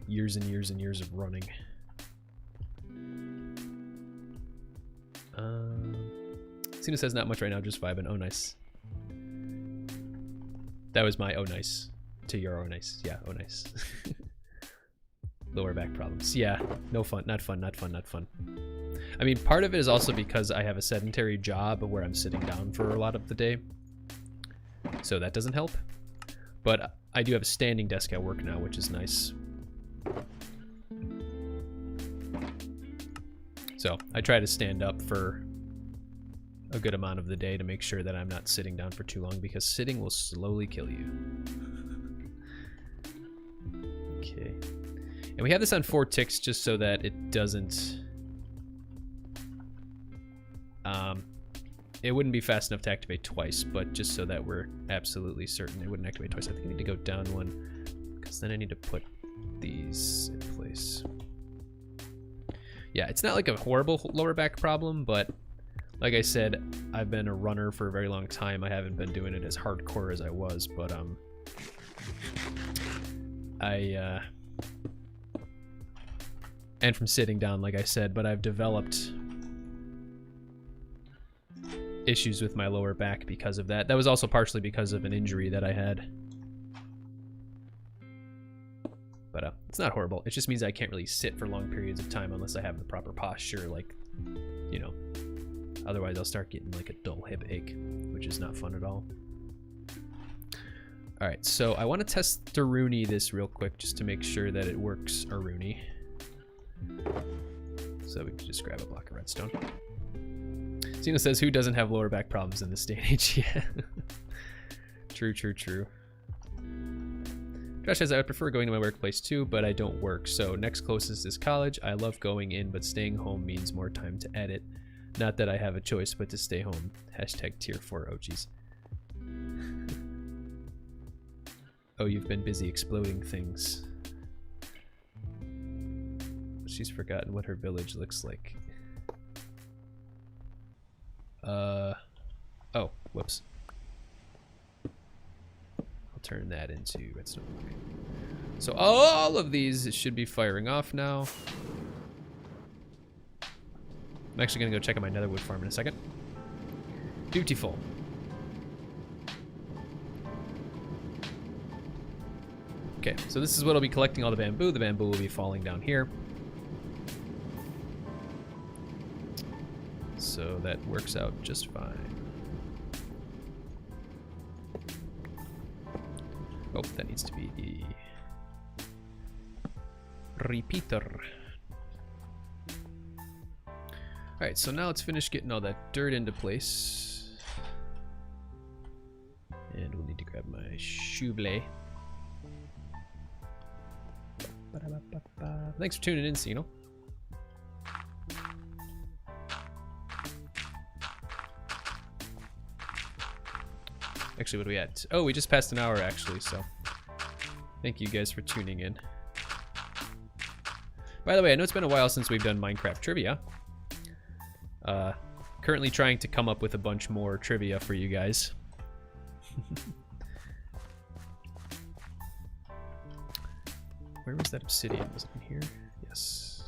Years and years and years of running. Cena says not much right now, just vibing. Oh, nice. That was my oh nice to your oh nice. Yeah, oh nice. Lower back problems. Yeah, no fun, not fun, not fun, not fun. I mean, part of it is also because I have a sedentary job where I'm sitting down for a lot of the day. So that doesn't help. But I do have a standing desk at work now, which is nice. So I try to stand up for a good amount of the day to make sure that I'm not sitting down for too long, because sitting will slowly kill you. Okay. And we have this on 4 ticks just so that it doesn't... it wouldn't be fast enough to activate twice, but just so that we're absolutely certain it wouldn't activate twice. I think I need to go down one, because then I need to put these in place. Yeah, it's not like a horrible lower back problem, but like I said, I've been a runner for a very long time. I haven't been doing it as hardcore as I was, but and from sitting down, like I said, but I've developed issues with my lower back because of that. That was also partially because of an injury that I had. But it's not horrible. It just means I can't really sit for long periods of time unless I have the proper posture, like, you know. Otherwise I'll start getting like a dull hip ache, which is not fun at all. Alright, so I want to test Daruni this real quick just to make sure that it works Aruni. So we can just grab a block of redstone. Zeno says, who doesn't have lower back problems in this day and age? Yeah. True, true, true. Josh says, I would prefer going to my workplace too, but I don't work. So next closest is college. I love going in, but staying home means more time to edit. Not that I have a choice, but to stay home. Hashtag tier 4 OGs. Oh, you've been busy exploding things. She's forgotten what her village looks like. Oh, whoops. I'll turn that into redstone. Okay. So all of these should be firing off now. I'm actually gonna go check out my netherwood farm in a second. Beautiful. Okay, so this is what I'll be collecting all the bamboo. The bamboo will be falling down here. So that works out just fine. Oh, that needs to be the repeater. Alright, so now let's finish getting all that dirt into place. And we'll need to grab my shoe blade. Thanks for tuning in, Sino. Actually, what are we at? Oh, we just passed an hour, actually, so thank you guys for tuning in. By the way, I know it's been a while since we've done Minecraft trivia. Currently trying to come up with a bunch more trivia for you guys. Where was that obsidian? Was it in here? Yes.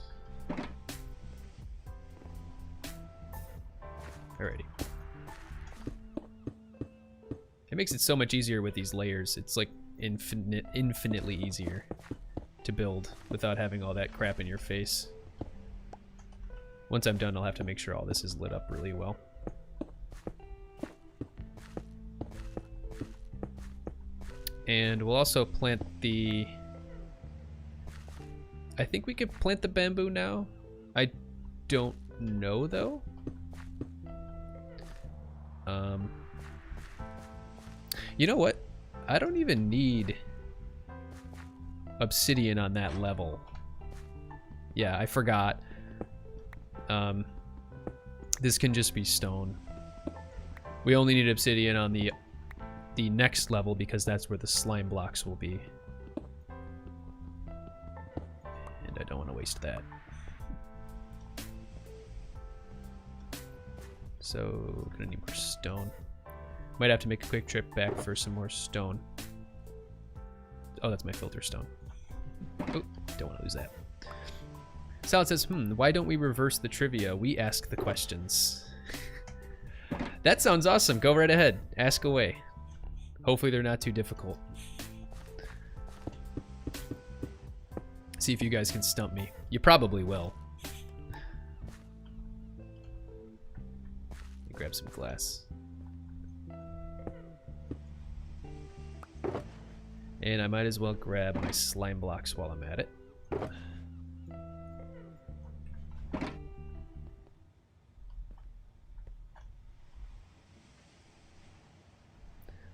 Alrighty. It makes it so much easier with these layers. It's like infinitely easier to build without having all that crap in your face. Once I'm done, I'll have to make sure all this is lit up really well. And we'll also plant the... I think we could plant the bamboo now. I don't know, though. You know what? I don't even need obsidian on that level. Yeah, I forgot. This can just be stone. We only need obsidian on the next level because that's where the slime blocks will be. And I don't want to waste that. So, gonna need more stone. Might have to make a quick trip back for some more stone. Oh, that's my filter stone. Oh, don't want to lose that. Salad says, why don't we reverse the trivia? We ask the questions. That sounds awesome. Go right ahead. Ask away. Hopefully they're not too difficult. See if you guys can stump me. You probably will. Grab some glass. And I might as well grab my slime blocks while I'm at it.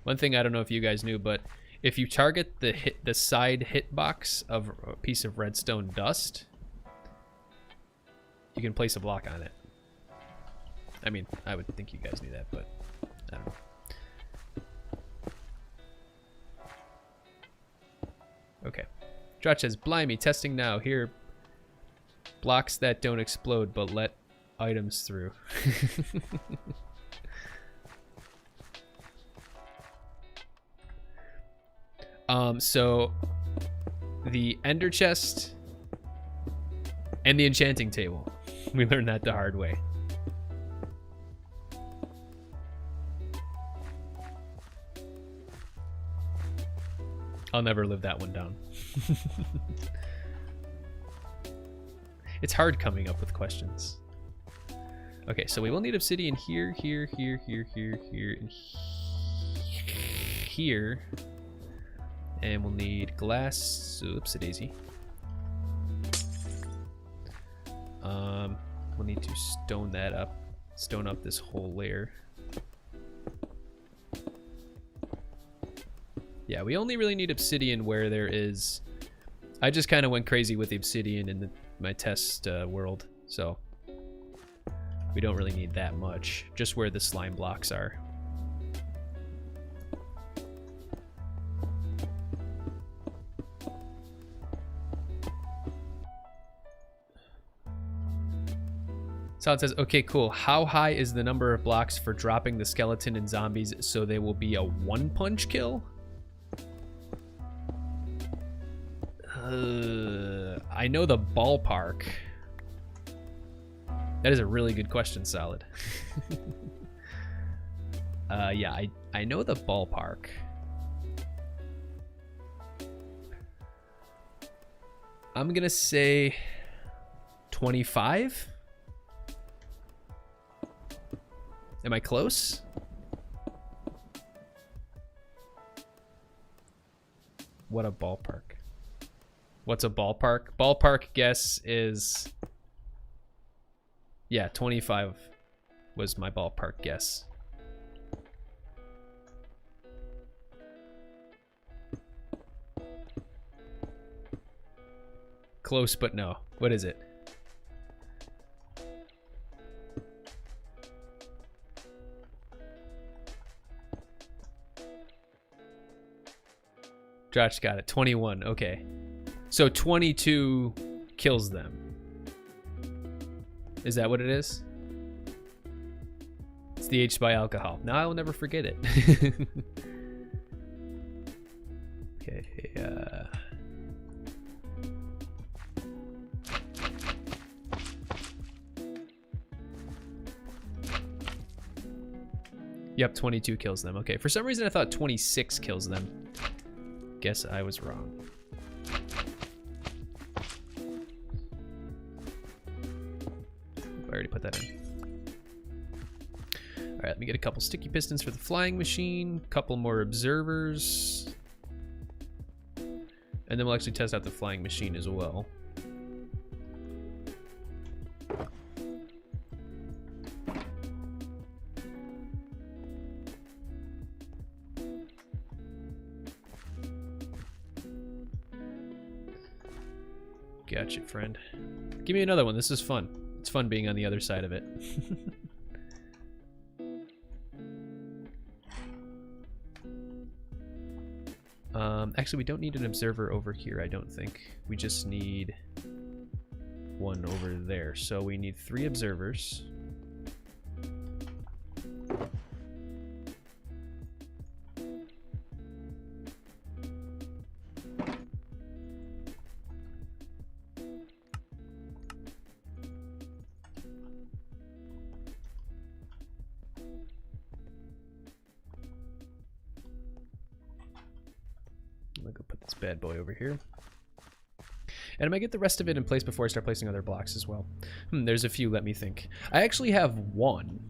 One thing I don't know if you guys knew, but if you target the side hitbox of a piece of redstone dust, you can place a block on it. I mean, I would think you guys knew that, but I don't know. Okay. Drotch says, blimey, testing now. Here, blocks that don't explode but let items through. So the ender chest and the enchanting table. We learned that the hard way. I'll never live that one down. It's hard coming up with questions. Okay, so we will need obsidian here, here, here, here, here, here, and here. And we'll need glass. Oops, a daisy. We'll need to stone that up. Stone up this whole layer. Yeah, we only really need obsidian where there is... I just kind of went crazy with the obsidian in my test world, so we don't really need that much. Just where the slime blocks are. Solid says, okay, cool. How high is the number of blocks for dropping the skeleton and zombies so they will be a one-punch kill? I know the ballpark. That is a really good question, Solid. Yeah, I know the ballpark. I'm gonna say 25? Am I close? What a ballpark. What's a ballpark? Ballpark guess is... Yeah, 25 was my ballpark guess. Close, but no. What is it? Josh got it. 21. Okay. So 22 kills them. Is that what it is? It's the aged by alcohol. Now I will never forget it. Okay. Yep, 22 kills them. Okay. For some reason I thought 26 kills them. Guess I was wrong. I already put that in. All right, let me get a couple sticky pistons for the flying machine, couple more observers, and then we'll actually test out the flying machine as well. Gotcha, friend. Give me another one. This is fun. It's fun being on the other side of it. Actually, we don't need an observer over here, I don't think. We just need one over there. So we need 3 observers. I'm gonna go put this bad boy over here. And I might get the rest of it in place before I start placing other blocks as well. There's a few, let me think. I actually have one.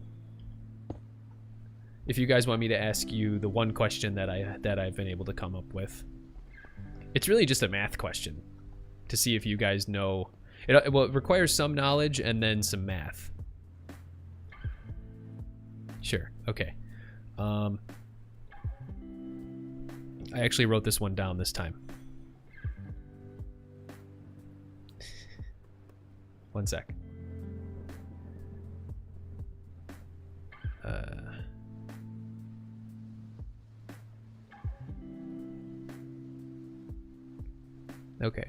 If you guys want me to ask you the one question that I've been able to come up with. It's really just a math question to see if you guys know. It requires some knowledge and then some math. Sure, okay. I actually wrote this one down this time. One sec. Okay.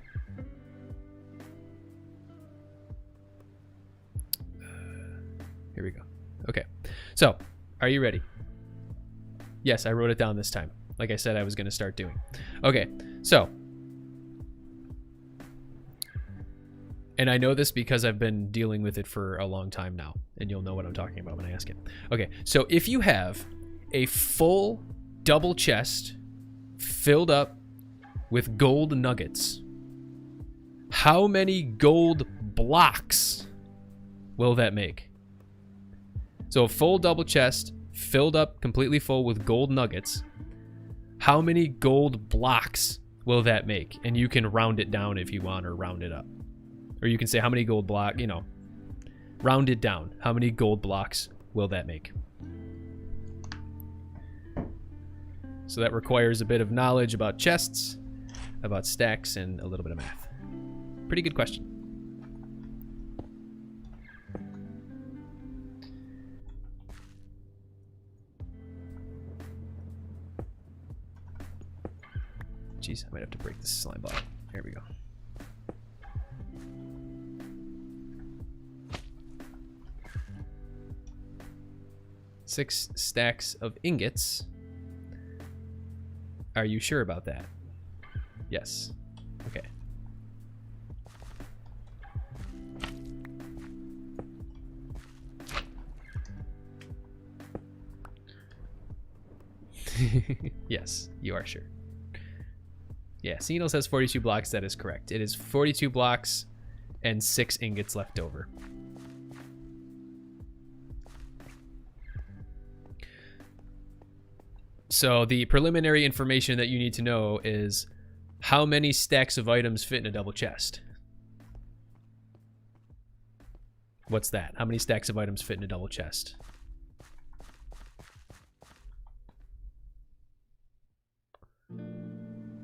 Here we go. Okay. So, are you ready? Yes, I wrote it down this time. Like I said I was going to start doing. Okay. So, and I know this because I've been dealing with it for a long time now, and you'll know what I'm talking about when I ask it. Okay. So, if you have a full double chest filled up with gold nuggets, how many gold blocks will that make? So a full double chest filled up completely full with gold nuggets, how many gold blocks will that make? And you can round it down if you want, or round it up. Or you can say how many gold block, you know, round it down. How many gold blocks will that make? So that requires a bit of knowledge about chests, about stacks, and a little bit of math. Pretty good question. Jeez, I might have to break this slime ball. Here we go. Six stacks of ingots. Are you sure about that? Yes. Okay. Yes, you are sure. Yeah, Senil says 42 blocks. That is correct. It is 42 blocks and 6 ingots left over. So the preliminary information that you need to know is how many stacks of items fit in a double chest. What's that? How many stacks of items fit in a double chest?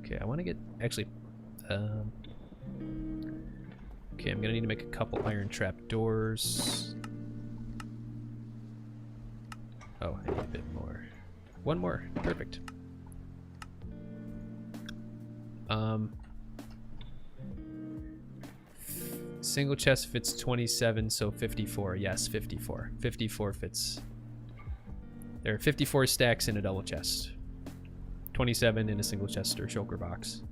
Okay, I want to get, actually, okay, I'm gonna need to make a couple iron trap doors. Oh, I need a bit more. One more, perfect. Single chest fits 27, so 54. Yes, 54. 54 fits. There are 54 stacks in a double chest. 27 in a single chest or shulker box.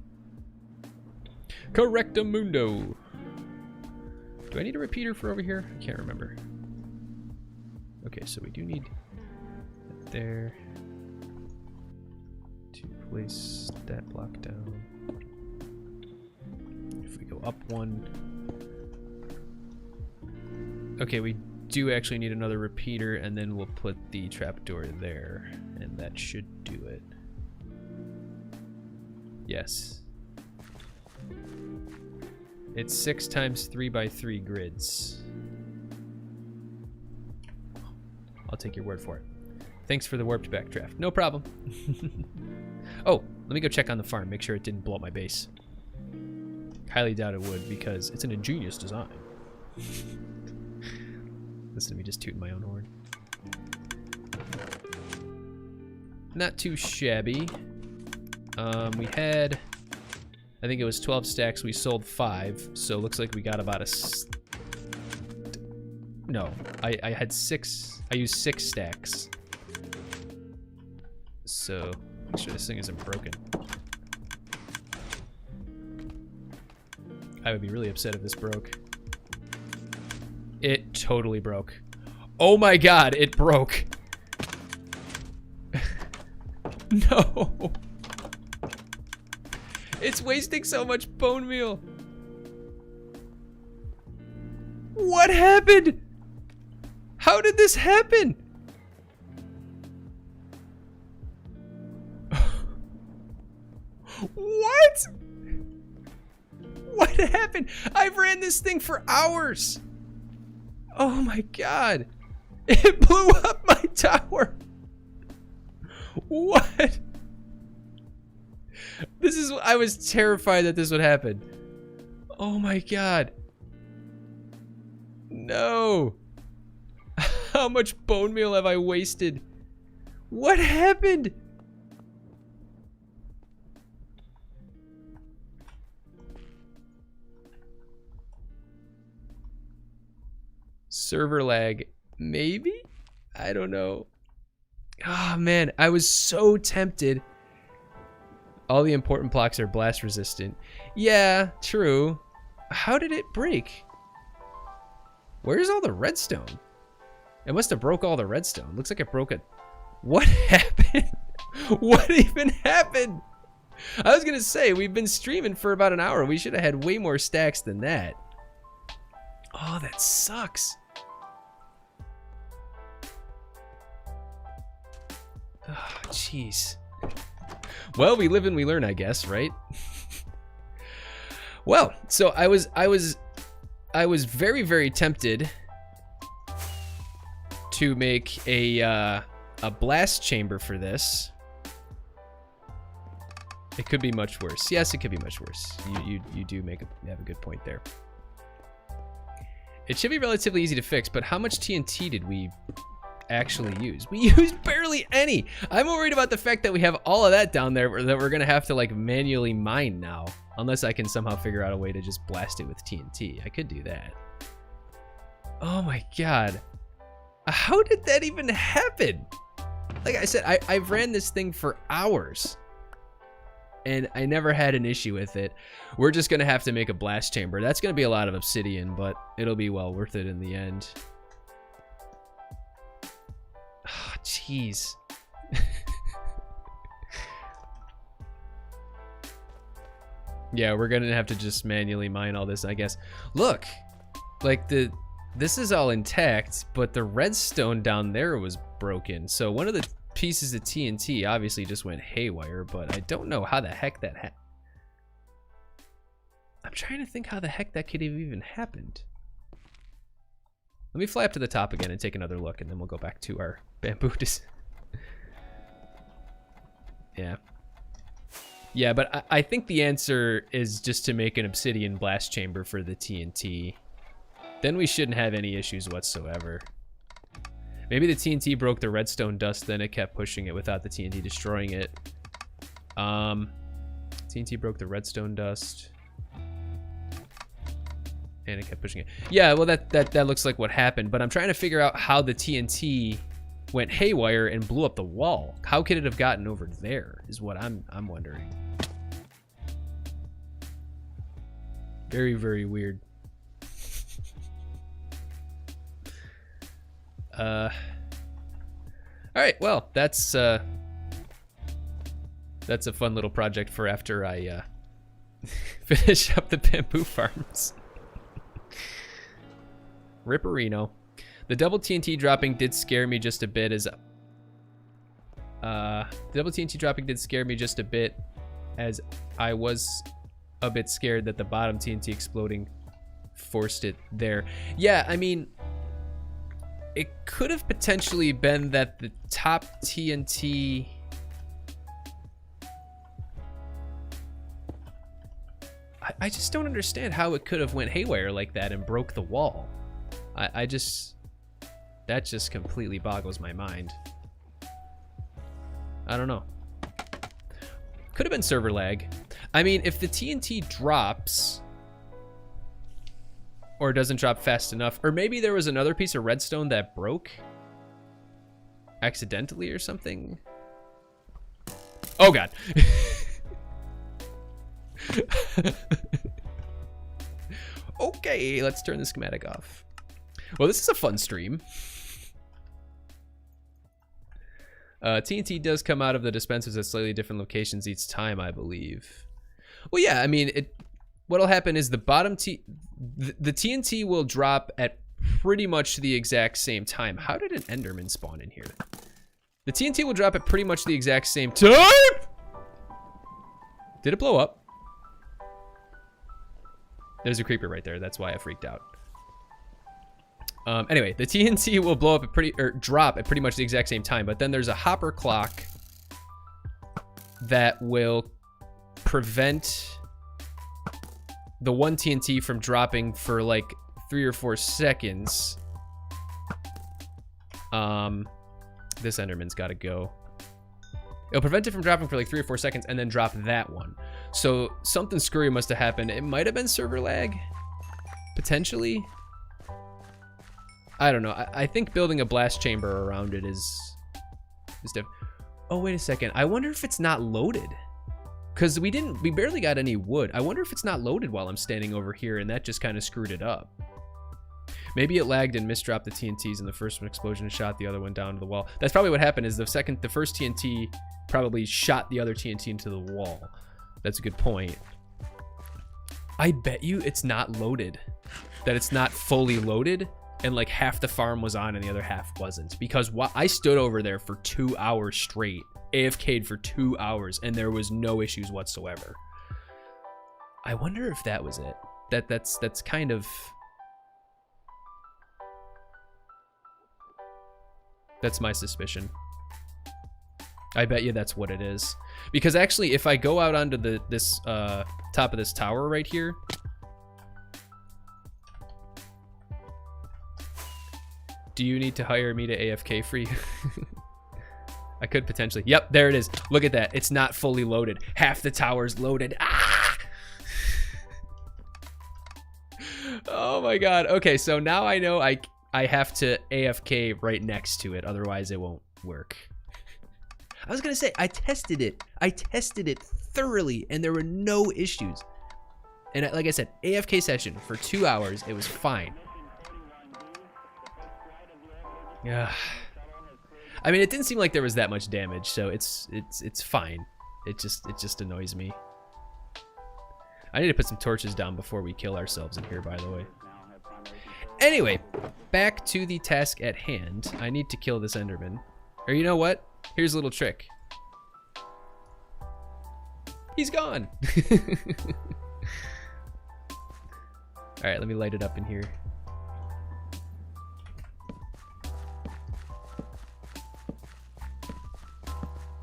Correctamundo. Do I need a repeater for over here? I can't remember. Okay, so we do need that there to place that block down. If we go up one. Okay, we do actually need another repeater, and then we'll put the trapdoor there, and that should do it. Yes. It's 6 times 3 by 3 grids. I'll take your word for it. Thanks for the warped backdraft. No problem. Oh, let me go check on the farm, make sure it didn't blow up my base. Highly doubt it would, because it's an ingenious design. Listen to me just tooting my own horn. Not too shabby. We had, I think it was 12 stacks. We sold 5, so it looks like we got about a. No, I had 6. I used 6 stacks. So make sure this thing isn't broken. I would be really upset if this broke. It totally broke. Oh my god, it broke. No. It's wasting so much bone meal. What happened? How did this happen? What? What happened? I've ran this thing for hours. Oh my god. It blew up my tower. What? I was terrified that this would happen. Oh my god. No. How much bone meal have I wasted? What happened? Server lag, maybe? I don't know. Oh man, I was so tempted. All the important blocks are blast resistant. Yeah, true. How did it break? Where's all the redstone? It must have broke all the redstone. Looks like it broke it. What happened? What even happened? I was gonna say, we've been streaming for about an hour. We should have had way more stacks than that. Oh, that sucks. Oh, jeez. Well, we live and we learn, I guess, right? Well, so I was very, very tempted to make a blast chamber for this. It could be much worse. Yes, it could be much worse. You do have a good point there. It should be relatively easy to fix, but how much TNT did we actually use? We used barely any. I'm worried about the fact that we have all of that down there that we're gonna have to like manually mine now, unless I can somehow figure out a way to just blast it with TNT. I could do that. Oh my god. How did that even happen? Like I said, I've ran this thing for hours and I never had an issue with it. We're just gonna have to make a blast chamber. That's gonna be a lot of obsidian, but it'll be well worth it in the end. Oh, jeez. Yeah, we're gonna have to just manually mine all this, I guess. Look, like this is all intact, but the redstone down there was broken. So one of the pieces of TNT obviously just went haywire, but I don't know how the heck that happened. I'm trying to think how the heck that could have even happened. Let me fly up to the top again and take another look, and then we'll go back to our bamboo. Yeah. Yeah, but I think the answer is just to make an obsidian blast chamber for the TNT. Then we shouldn't have any issues whatsoever. Maybe the TNT broke the redstone dust, then it kept pushing it without the TNT destroying it. TNT broke the redstone dust. And it kept pushing it. Yeah, well that looks like what happened, but I'm trying to figure out how the TNT went haywire and blew up the wall. How could it have gotten over there is what I'm wondering. Very, very weird. All right, well, that's a fun little project for after I finish up the bamboo farms. Ripperino. The double TNT dropping did scare me just a bit as I was a bit scared that the bottom TNT exploding forced it there. Yeah, I mean, it could have potentially been that the top TNT I just don't understand how it could have went haywire like that and broke the wall. That just completely boggles my mind. I don't know. Could have been server lag. I mean, if the TNT drops or doesn't drop fast enough, or maybe there was another piece of redstone that broke accidentally or something. Oh god. Okay, let's turn the schematic off. Well, this is a fun stream. TNT does come out of the dispensers at slightly different locations each time, I believe. Well, yeah, I mean, what'll happen is the TNT will drop at pretty much the exact same time. How did an Enderman spawn in here? The TNT will drop at pretty much the exact same time. Did it blow up? There's a creeper right there. That's why I freaked out. Anyway, the TNT will blow up drop at pretty much the exact same time, but then there's a hopper clock that will prevent the one TNT from dropping for like 3 or 4 seconds. This Enderman's got to go. It'll prevent it from dropping for like 3 or 4 seconds and then drop that one. So something screwy must have happened. It might have been server lag, potentially. I don't know. I think building a blast chamber around it is oh, wait a second. I wonder if it's not loaded. Because we barely got any wood. I wonder if it's not loaded while I'm standing over here and that just kind of screwed it up. Maybe it lagged and misdropped the TNTs in the first one explosion and shot the other one down to the wall. That's probably what happened, is the first TNT probably shot the other TNT into the wall. That's a good point. I bet you it's not loaded. That it's not fully loaded and like half the farm was on and the other half wasn't. Because I stood over there for 2 hours straight, AFK'd for 2 hours, and there was no issues whatsoever. I wonder if that was it. That's kind of... That's my suspicion. I bet you that's what it is. Because actually, if I go out onto this top of this tower right here, do you need to hire me to AFK for you? I could potentially. Yep, there it is. Look at that. It's not fully loaded. Half the tower's loaded. Ah! Oh my god. Okay, so now I know I have to AFK right next to it, otherwise it won't work. I was gonna say, I tested it thoroughly and there were no issues. And like I said, AFK session for 2 hours, it was fine. Yeah. I mean, it didn't seem like there was that much damage, so it's fine. It just annoys me. I need to put some torches down before we kill ourselves in here, by the way. Anyway, back to the task at hand. I need to kill this Enderman. Or you know what? Here's a little trick. He's gone. All right, let me light it up in here.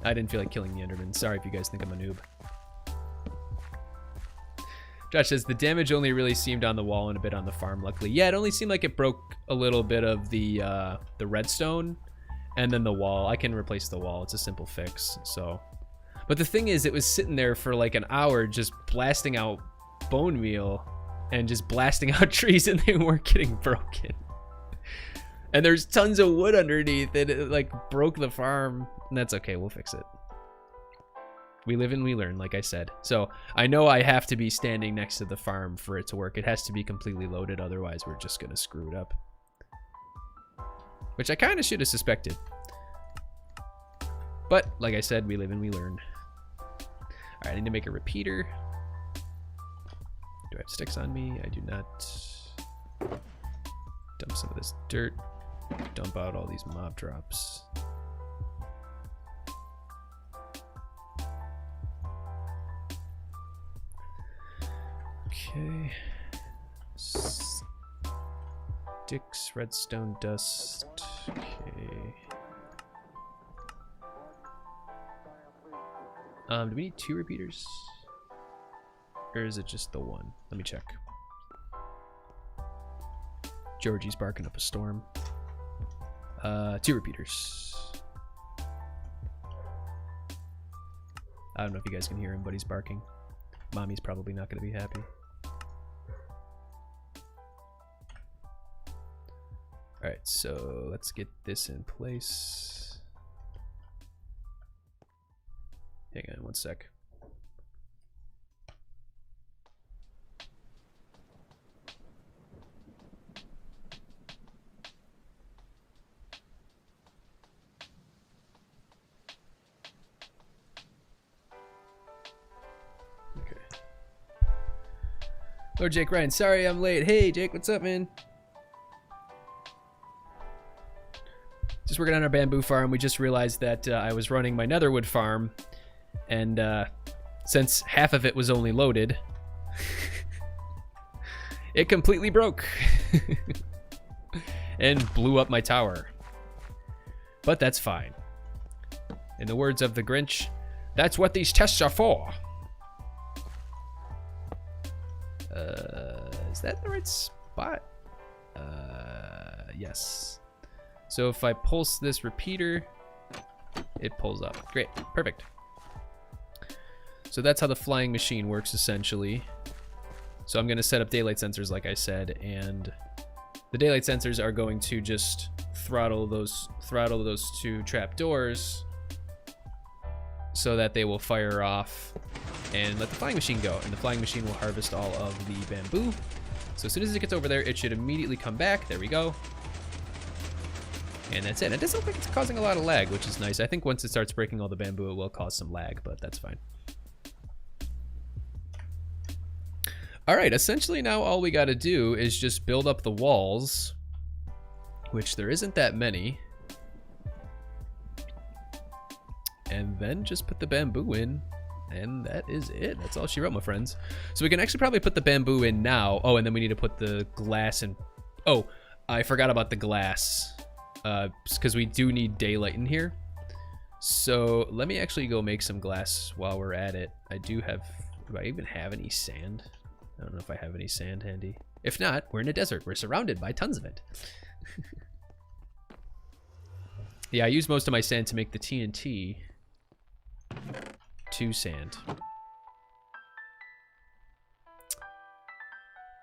I didn't feel like killing the Enderman. Sorry if you guys think I'm a noob. Josh says, the damage only really seemed on the wall and a bit on the farm, luckily. Yeah, it only seemed like it broke a little bit of the redstone and then the wall. I can replace the wall. It's a simple fix, so. But the thing is, it was sitting there for like an hour just blasting out bone meal and just blasting out trees and they weren't getting broken. And there's tons of wood underneath and it like broke the farm. And that's okay, we'll fix it. We live and we learn, like I said. So I know I have to be standing next to the farm for it to work. It has to be completely loaded, otherwise we're just gonna screw it up. Which I kind of should have suspected. But like I said, we live and we learn. All right, I need to make a repeater. Do I have sticks on me? I do not. Dump some of this dirt. Dump out all these mob drops. Okay. Sticks, redstone dust. Okay. Do we need 2 repeaters? Or is it just the one? Let me check. Georgie's barking up a storm. 2 repeaters. I don't know if you guys can hear him, but he's barking. Mommy's probably not going to be happy. Alright, so let's get this in place. Hang on one sec. Okay. Oh, Jake Ryan, sorry I'm late. Hey, Jake, what's up, man? Just working on our bamboo farm. We just realized that I was running my netherwood farm, and since half of it was only loaded, it completely broke and blew up my tower. But that's fine. In the words of the Grinch, that's what these tests are for. Is that the right spot? Yes. So if I pulse this repeater, it pulls up. Great, perfect. So that's how the flying machine works essentially. So I'm gonna set up daylight sensors like I said, and the daylight sensors are going to just throttle those two trap doors so that they will fire off and let the flying machine go, and the flying machine will harvest all of the bamboo. So as soon as it gets over there, it should immediately come back. There we go. And that's it. It doesn't look like it's causing a lot of lag, which is nice. I think once it starts breaking all the bamboo, it will cause some lag, but that's fine. All right, essentially now all we got to do is just build up the walls, which there isn't that many, and then just put the bamboo in, and that is it. That's all she wrote, my friends. So we can actually probably put the bamboo in now. Oh, and then we need to put the glass in. Oh, I forgot about the glass, because we do need daylight in here. So let me actually go make some glass while we're at it. Do I even have any sand? I don't know if I have any sand handy. If not, we're in a desert. We're surrounded by tons of it. Yeah, I use most of my sand to make the TNT. 2 sand.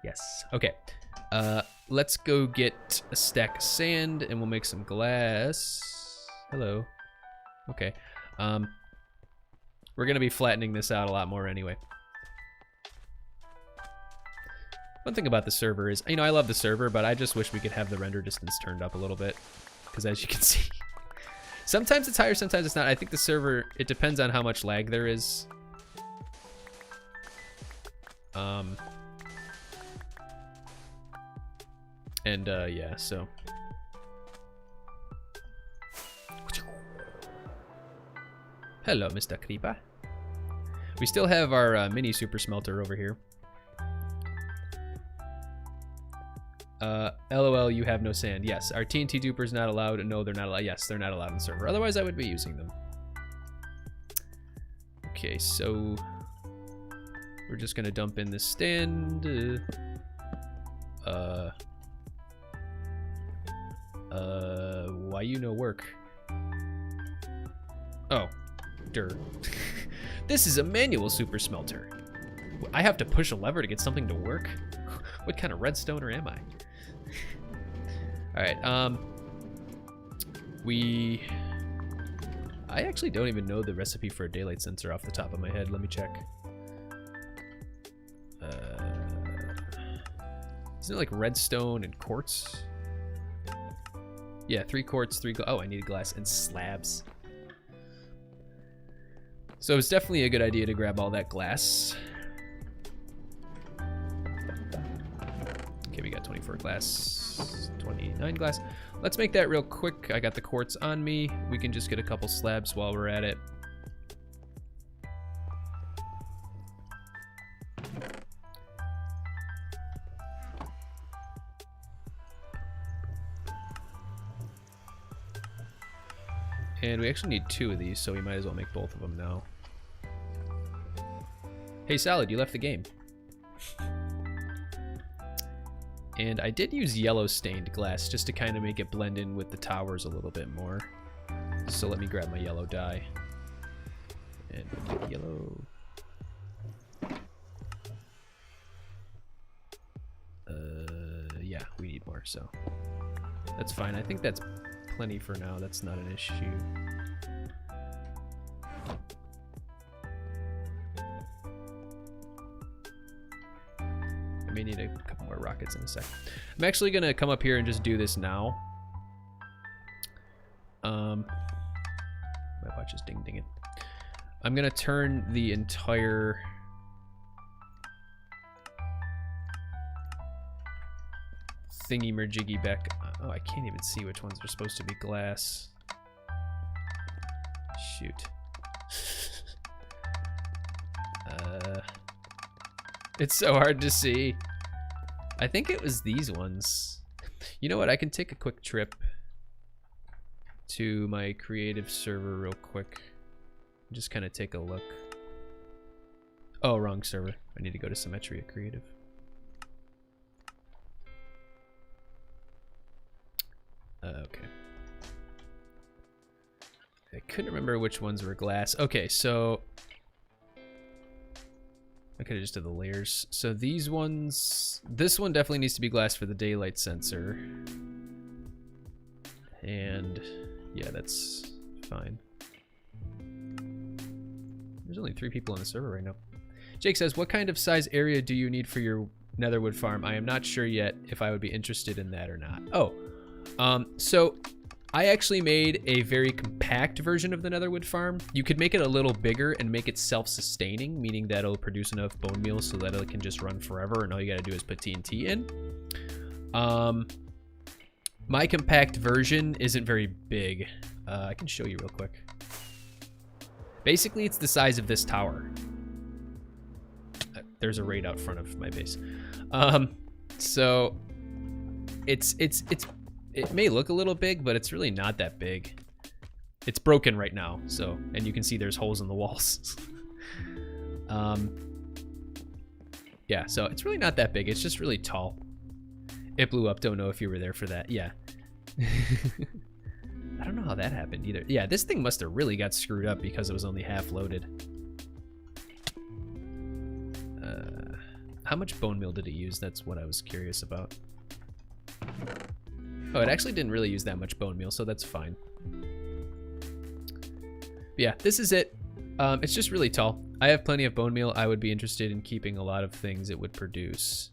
Yes. Okay. Let's go get a stack of sand and we'll make some glass. Hello. Okay. We're gonna be flattening this out a lot more anyway. One thing about the server is, you know, I love the server, but I just wish we could have the render distance turned up a little bit. Because as you can see, sometimes it's higher, sometimes it's not. I think the server, it depends on how much lag there is. Yeah, so. Hello, Mr. Creeper. We still have our mini super smelter over here. LOL, you have no sand. Yes, our TNT duper's not allowed. No, they're not allowed. Yes, they're not allowed on the server. Otherwise, I would be using them. Okay, so we're just gonna dump in this stand. Why you no work? Oh, This is a manual super smelter. I have to push a lever to get something to work? What kind of redstoner am I? All right, I actually don't even know the recipe for a daylight sensor off the top of my head. Let me check. Isn't it like redstone and quartz? Yeah, 3 quartz, 3 oh, I need glass and slabs. So it's definitely a good idea to grab all that glass. Okay, we got 24 glass, 29 glass. Let's make that real quick. I got the quartz on me. We can just get a couple slabs while we're at it. And we actually need 2 of these, so we might as well make both of them now. Hey Salad, you left the game. And I did use yellow stained glass just to kind of make it blend in with the towers a little bit more. So let me grab my yellow dye. And we'll get yellow. Yeah, we need more, so that's fine. I think that's plenty for now. That's not an issue. I may need a couple more rockets in a sec. I'm actually gonna come up here and just do this now. My watch is ding-dinging. I'm gonna turn the entire thingy-merjiggy back. Oh, I can't even see which ones are supposed to be glass. Shoot. It's so hard to see. I think it was these ones. You know what? I can take a quick trip to my creative server real quick. Just kind of take a look. Oh, wrong server. I need to go to Symmetria Creative. Okay. I couldn't remember which ones were glass. Okay, so I could have just did the layers. So these ones, this one definitely needs to be glass for the daylight sensor. And yeah, that's fine. There's only 3 people on the server right now. Jake says, what kind of size area do you need for your netherwood farm? I am not sure yet if I would be interested in that or not. Oh, so I actually made a very compact version of the netherwood farm. You could make it a little bigger and make it self-sustaining, meaning that it'll produce enough bone meal so that it can just run forever, and all you gotta do is put TNT in. My compact version isn't very big. I can show you real quick. Basically, it's the size of this tower. There's a raid out front of my base. So it may look a little big, but it's really not that big. It's broken right now, so, and you can see there's holes in the walls. Yeah, so it's really not that big. It's just really tall. It blew up. Don't know if you were there for that. Yeah. I don't know how that happened either. Yeah, this thing must have really got screwed up because it was only half loaded. How much bone meal did it use? That's what I was curious about. Oh, it actually didn't really use that much bone meal, so that's fine. But yeah, this is it. It's just really tall. I have plenty of bone meal. I would be interested in keeping a lot of things it would produce.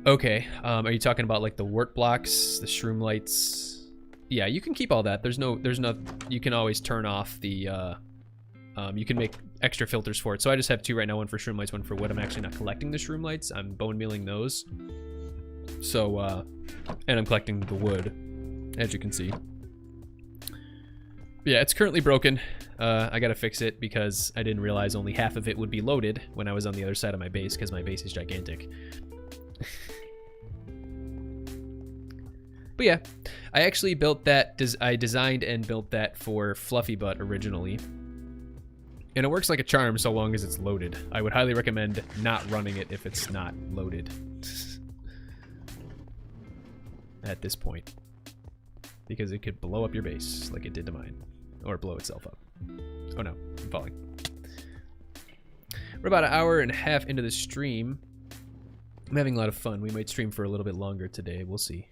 Okay, are you talking about like the wart blocks, the shroom lights? Yeah, you can keep all that. There's no, you can always turn off the, you can make extra filters for it. So I just have 2 right now, one for shroom lights, one for wood. I'm actually not collecting the shroom lights. I'm bone mealing those. So, and I'm collecting the wood, as you can see. Yeah, it's currently broken. I gotta fix it because I didn't realize only half of it would be loaded when I was on the other side of my base, because my base is gigantic. But yeah, I actually built that, I designed and built that for Fluffy Butt originally. And it works like a charm so long as it's loaded. I would highly recommend not running it if it's not loaded. At this point. Because it could blow up your base like it did to mine. Or blow itself up. Oh no, I'm falling. We're about 1.5 hours into the stream. I'm having a lot of fun. We might stream for a little bit longer today. We'll see.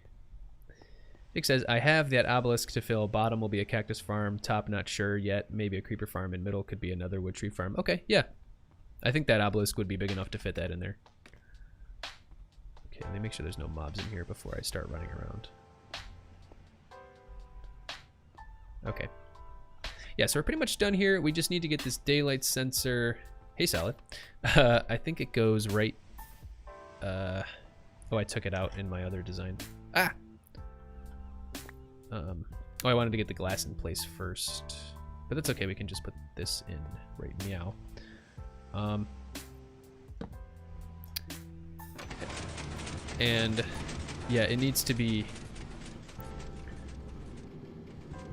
Nick says, I have that obelisk to fill. Bottom will be a cactus farm. Top, not sure yet. Maybe a creeper farm. And middle could be another wood tree farm. Okay, yeah. I think that obelisk would be big enough to fit that in there. Okay, let me make sure there's no mobs in here before I start running around. Okay. Yeah, so we're pretty much done here. We just need to get this daylight sensor. Hey, Salad. I think it goes right... oh, I took it out in my other design. Ah! Oh, I wanted to get the glass in place first. But that's okay, we can just put this in right meow. And yeah, it needs to be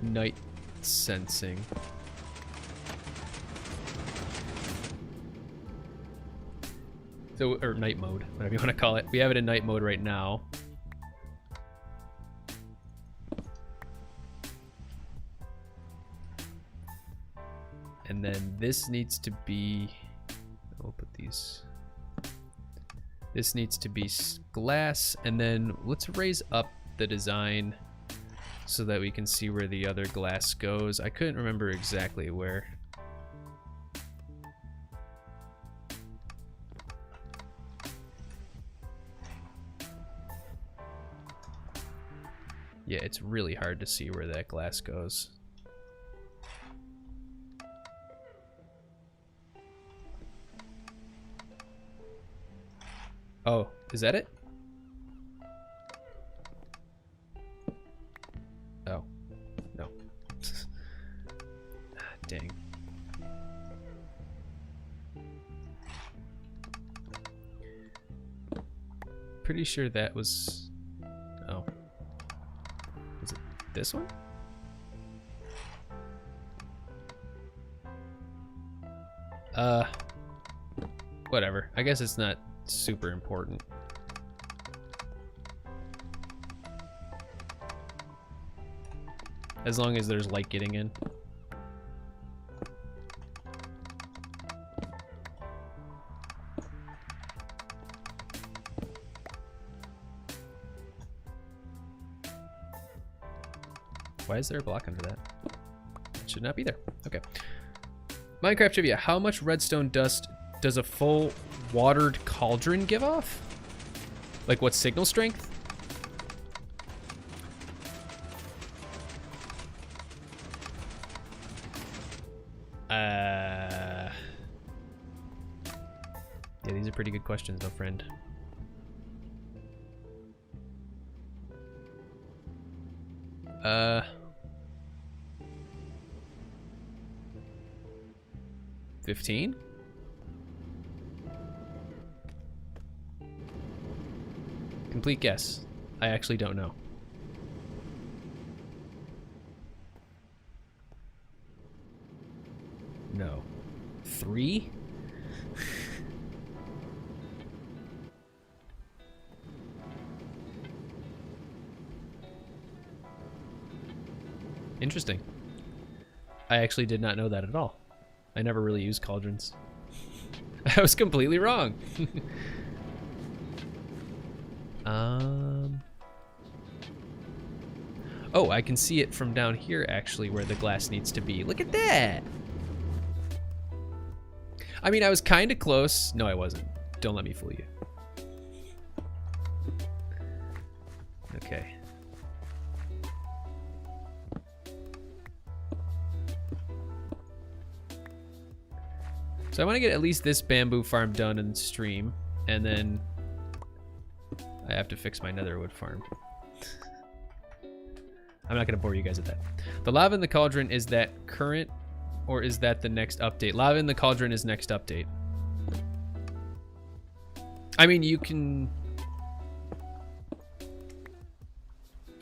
night sensing. So, or night mode, whatever you want to call it. We have it in night mode right now. And then this needs to be, we'll put these, this needs to be glass, and then let's raise up the design so that we can see where the other glass goes. I couldn't remember exactly where. Yeah, it's really hard to see where that glass goes. Oh, is that it? Oh, no. Dang. Pretty sure that was... Oh. Was it this one? Whatever. I guess it's not super important. as long as there's light getting in. Why is there a block under that? It should not be there. Okay. Minecraft trivia. How much redstone dust does a full watered cauldron give off? Like what signal strength? Yeah, these are pretty good questions though, friend. Uh, 15? Complete guess. I actually don't know. No. 3? Interesting. I actually did not know that at all. I never really used cauldrons. I was completely wrong. Oh, I can see it from down here actually where the glass needs to be. Look at that. I mean, I was kind of close. No, I wasn't. Don't let me fool you. Okay. So I want to get at least this bamboo farm done in stream, and then I have to fix my netherwood farm. I'm not going to bore you guys with that. The lava in the cauldron, is that current, or is that the next update? Lava in the cauldron is next update. I mean, you can...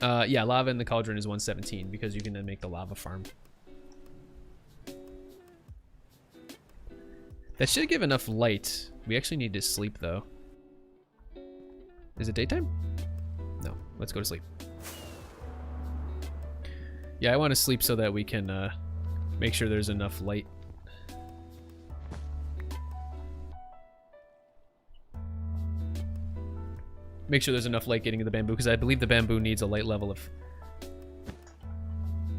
yeah, lava in the cauldron is 117, because you can then make the lava farm. That should give enough light. We actually need to sleep, though. Is it daytime? No. Let's go to sleep. Yeah, I want to sleep so that we can make sure there's enough light. Make sure there's enough light getting to the bamboo, because I believe the bamboo needs a light level of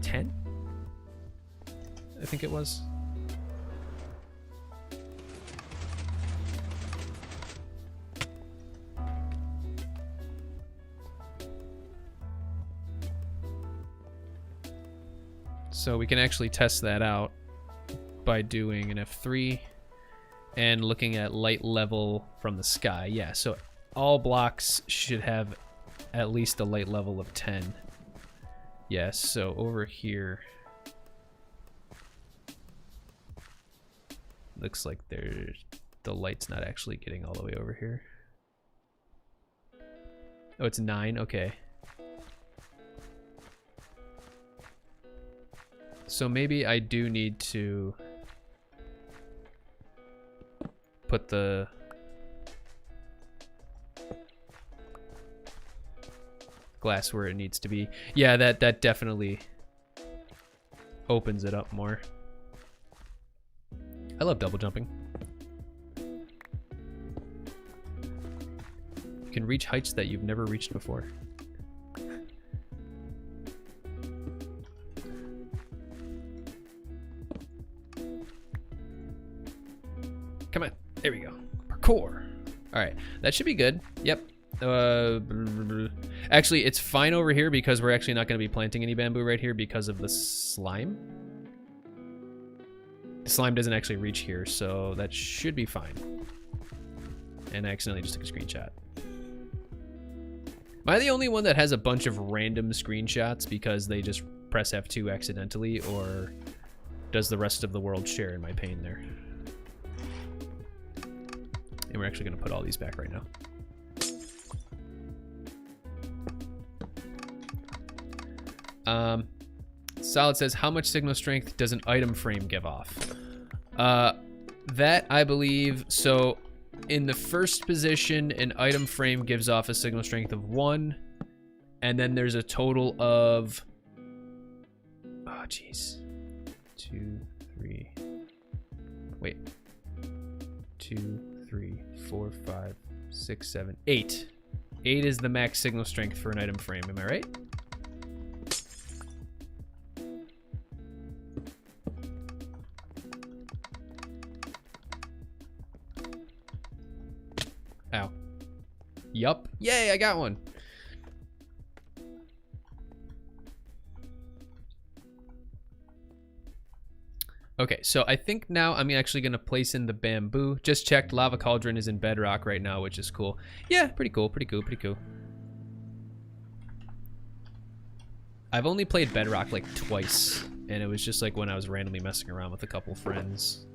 10? I think it was. So we can actually test that out by doing an F3 and looking at light level from the sky. Yeah, so all blocks should have at least a light level of 10. Yes, so over here, looks like the light's not actually getting all the way over here. Oh, it's 9, okay. So maybe I do need to put the glass where it needs to be. Yeah, that definitely opens it up more. I love double jumping. You can reach heights that you've never reached before. Come on, there we go. Parkour. All right, that should be good. Yep. Actually, it's fine over here because we're actually not going to be planting any bamboo right here because of the slime. The slime doesn't actually reach here, so that should be fine. And I accidentally just took a screenshot. Am I the only one that has a bunch of random screenshots because they just press F2 accidentally, or does the rest of the world share in my pain there? And we're actually going to put all these back right now. Solid says, how much signal strength does an item frame give off? That, I believe, so in the first position, an item frame gives off a signal strength of 1, and then there's a total of Oh, jeez. 2, 3. Wait. 2, 3, 4, 5, 6, 7, 8. 8 is the max signal strength for an item frame. Am I right? Ow. Yup. Yay, I got one. Okay, so I think now I'm actually going to place in the bamboo. Just checked, lava cauldron is in bedrock right now, which is cool. Yeah, pretty cool, pretty cool, pretty cool. I've only played bedrock like twice, and it was just like when I was randomly messing around with a couple friends.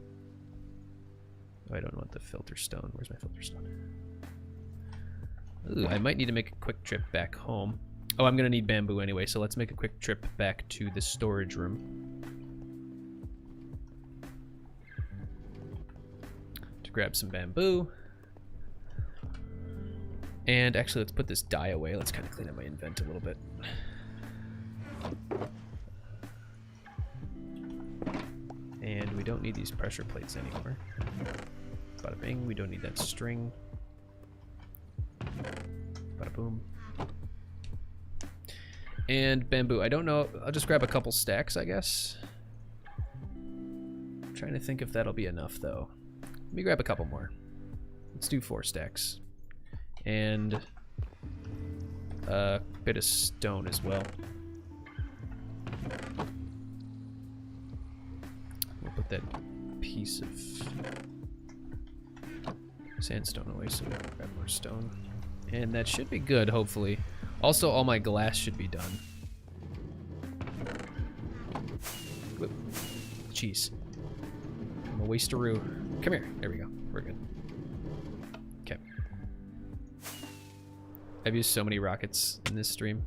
Oh, I don't want the filter stone. Where's my filter stone? Ooh, I might need to make a quick trip back home. Oh, I'm going to need bamboo anyway, so let's make a quick trip back to the storage room. To grab some bamboo. And actually, let's put this dye away. Let's kind of clean up my invent a little bit. And we don't need these pressure plates anymore. Bada bing, we don't need that string. Bada boom. And bamboo, I don't know, I'll just grab a couple stacks, I guess. I'm trying to think if that'll be enough, though. Let me grab a couple more. Let's do 4 stacks. And a bit of stone as well. We'll put that piece of sandstone away so we can grab more stone. And that should be good, hopefully. Also, all my glass should be done. Whoop. Jeez. I'm a wasteroo. Come here. There we go. We're good. Okay. I've used so many rockets in this stream.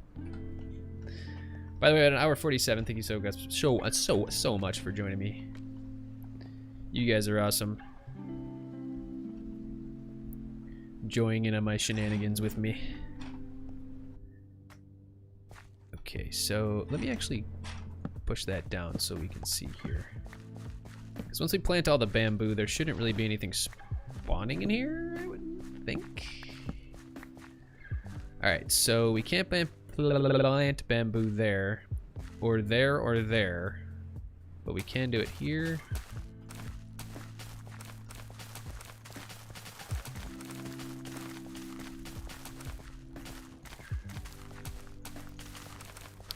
By the way, at an hour 47, thank you so much for joining me. You guys are awesome. Joining in on my shenanigans with me. Okay, so let me actually push that down so we can see here. Because once we plant all the bamboo, there shouldn't really be anything spawning in here, I would think. Alright, so we can't plant bamboo there, or there, but we can do it here.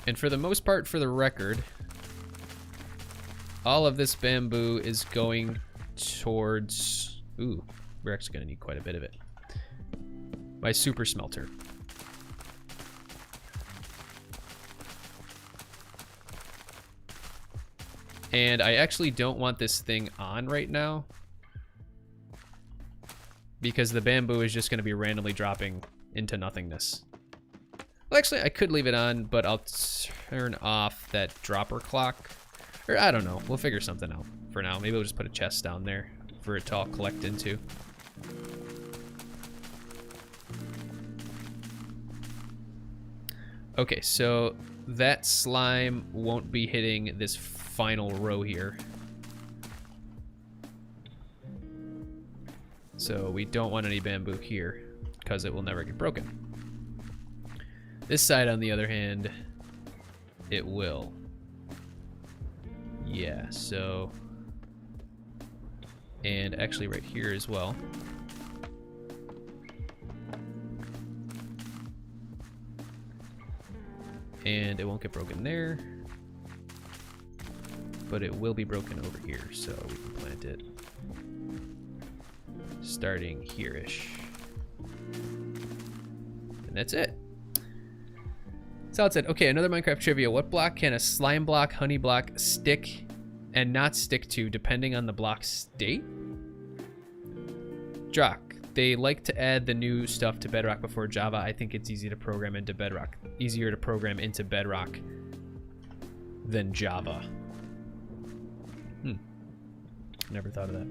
And for the most part, for the record, all of this bamboo is going towards... Ooh, we're actually going to need quite a bit of it. My super smelter. And I actually don't want this thing on right now, because the bamboo is just going to be randomly dropping into nothingness. Well, actually, I could leave it on, but I'll turn off that dropper clock. Or, I don't know. We'll figure something out for now. Maybe we'll just put a chest down there for it to all collect into. Okay, so that slime won't be hitting this final row here. So we don't want any bamboo here, because it will never get broken. This side, on the other hand, it will. Yeah, so... And actually right here as well. And it won't get broken there. But it will be broken over here, so we can plant it starting here-ish. And that's it. Solid said, okay, another Minecraft trivia. What block can a slime block, honey block stick and not stick to depending on the block's state? Drock, they like to add the new stuff to Bedrock before Java. I think it's easy to program into Bedrock. Easier to program into Bedrock than Java. Never thought of that.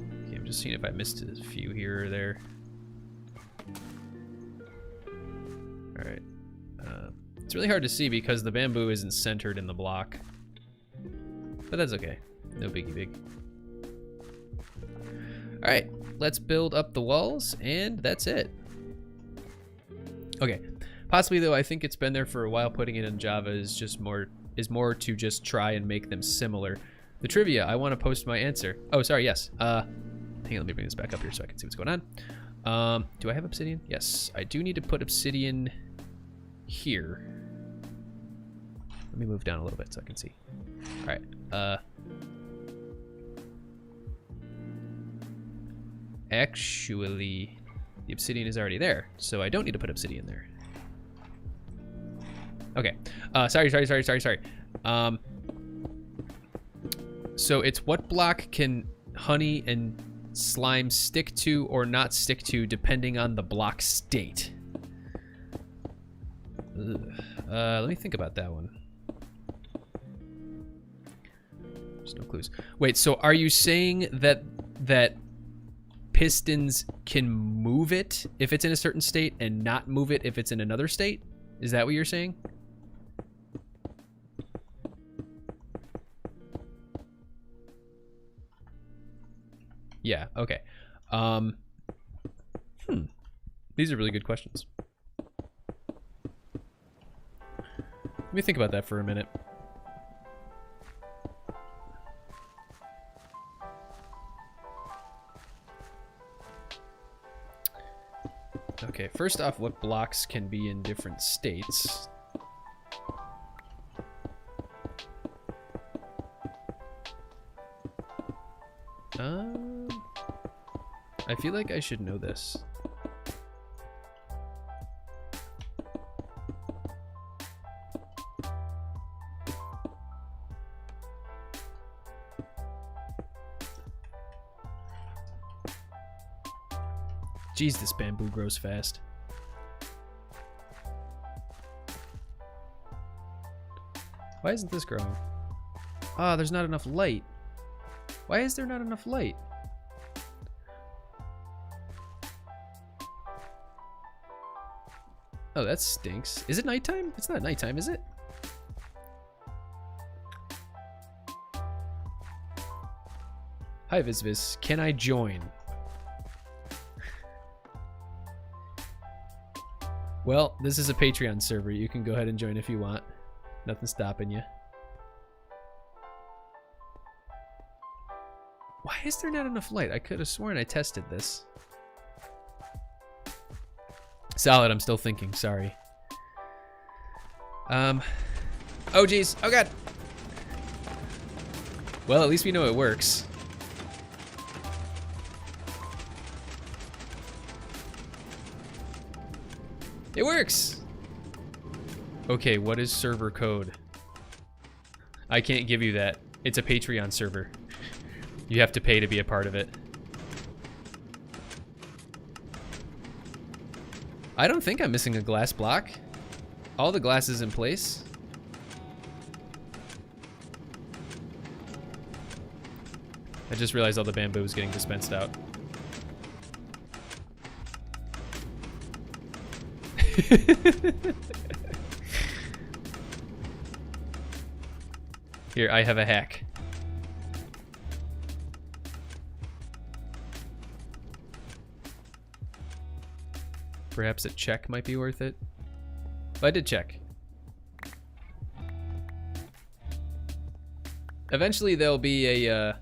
Okay, I'm just seeing if I missed a few here or there. Alright. It's really hard to see because the bamboo isn't centered in the block. But that's okay. No biggie big. Alright, let's build up the walls, and that's it. Okay. Possibly though, I think it's been there for a while. Putting it in Java is just more to just try and make them similar. The trivia, I want to post my answer. Oh, sorry, yes. Hang on, let me bring this back up here so I can see what's going on. Do I have obsidian? Yes, I do need to put obsidian here. Let me move down a little bit so I can see. All right. Actually, the obsidian is already there, so I don't need to put obsidian there. Okay. Sorry. So it's what block can honey and slime stick to or not stick to depending on the block state. Let me think about that one. There's no clues. Wait, so are you saying that pistons can move it if it's in a certain state and not move it if it's in another state? Is that what you're saying? Yeah, okay. These are really good questions. Let me think about that for a minute. Okay, first off, what blocks can be in different states? I feel like I should know this. Jeez, this bamboo grows fast. Why isn't this growing? Ah, there's not enough light. Why is there not enough light? Oh, that stinks. Is it nighttime? It's not nighttime, is it? Hi, Visvis. Can I join? Well, this is a Patreon server. You can go ahead and join if you want. Nothing stopping you. Why is there not enough light? I could have sworn I tested this. Solid, I'm still thinking, sorry. Oh geez, oh god. Well, at least we know it works. It works! Okay, what is server code? I can't give you that. It's a Patreon server. You have to pay to be a part of it. I don't think I'm missing a glass block. All the glass is in place. I just realized all the bamboo is getting dispensed out. Here, I have a hack. Perhaps a check might be worth it. But I did check. Eventually there'll be a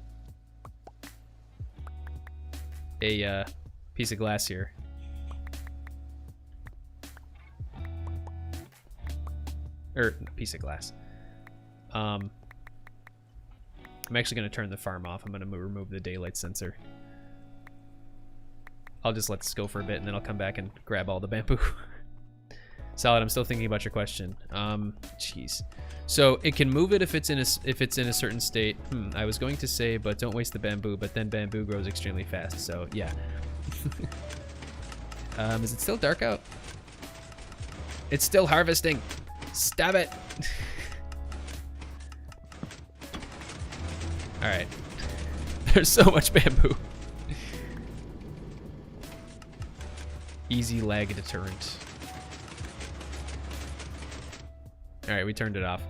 piece of glass here. Or piece of glass. I'm actually going to turn the farm off. I'm going to remove the daylight sensor. I'll just let this go for a bit and then I'll come back and grab all the bamboo. Solid, I'm still thinking about your question. Jeez. So it can move it if it's in a certain state. I was going to say, but don't waste the bamboo, but then bamboo grows extremely fast, so yeah. Is it still dark out? It's still harvesting. Stop it. All right. There's so much bamboo. Easy lag deterrent. Alright, we turned it off.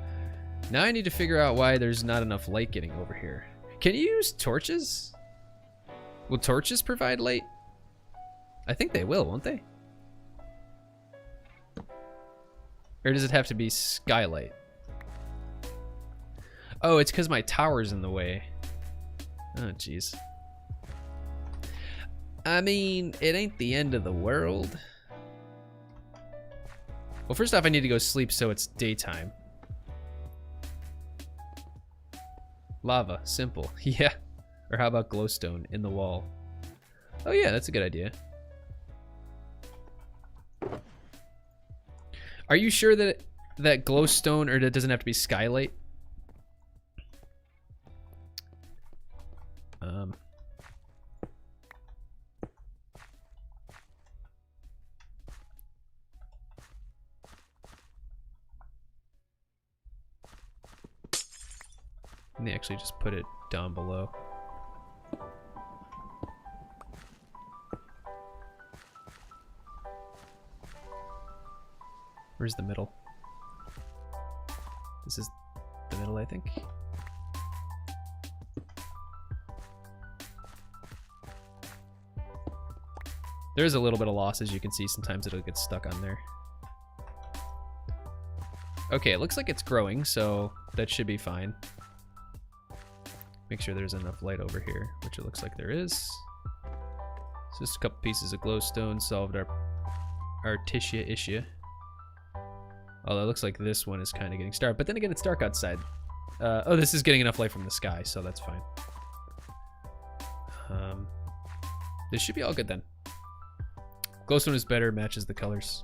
Now I need to figure out why there's not enough light getting over here. Can you use torches? Will torches provide light? I think they will, won't they? Or does it have to be skylight? Oh, it's because my tower's in the way. Oh, jeez. I mean, it ain't the end of the world. Well, first off, I need to go sleep so it's daytime. Lava, simple. Yeah. Or how about glowstone in the wall? Oh yeah, that's a good idea. Are you sure that glowstone, or that it doesn't have to be skylight? And they actually just put it down below. Where's the middle? This is the middle, I think. There's a little bit of loss, as you can see. Sometimes it'll get stuck on there. Okay, it looks like it's growing, so that should be fine. Make sure there's enough light over here, which it looks like there is. So just a couple pieces of glowstone solved our Artitia issue. Although it looks like this one is kind of getting dark, but then again, it's dark outside. Oh, this is getting enough light from the sky, so that's fine. This should be all good then. Glowstone is better, matches the colors.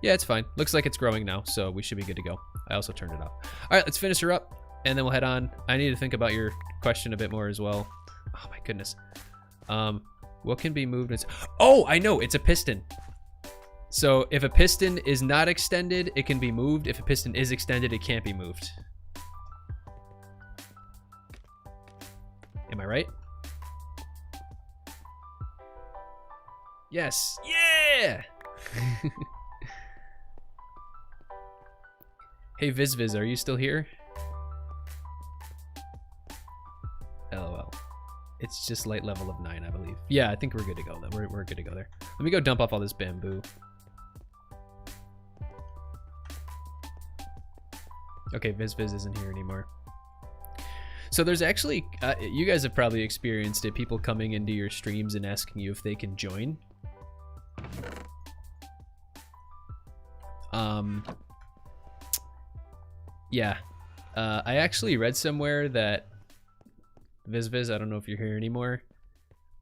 Yeah, it's fine. Looks like it's growing now, so we should be good to go. I also turned it off. All right, let's finish her up, and then we'll head on. I need to think about your question a bit more as well. Oh my goodness. What can be moved? Oh, I know, it's a piston. So if a piston is not extended, it can be moved. If a piston is extended, it can't be moved. Am I right? Yes. Yeah! Hey VizViz, are you still here? LOL. It's just light level of 9, I believe. Yeah, I think we're good to go then. We're good to go there. Let me go dump off all this bamboo. Okay, VizViz isn't here anymore. So there's actually, you guys have probably experienced it, people coming into your streams and asking you if they can join. Yeah. I actually read somewhere that, VizViz, I don't know if you're here anymore,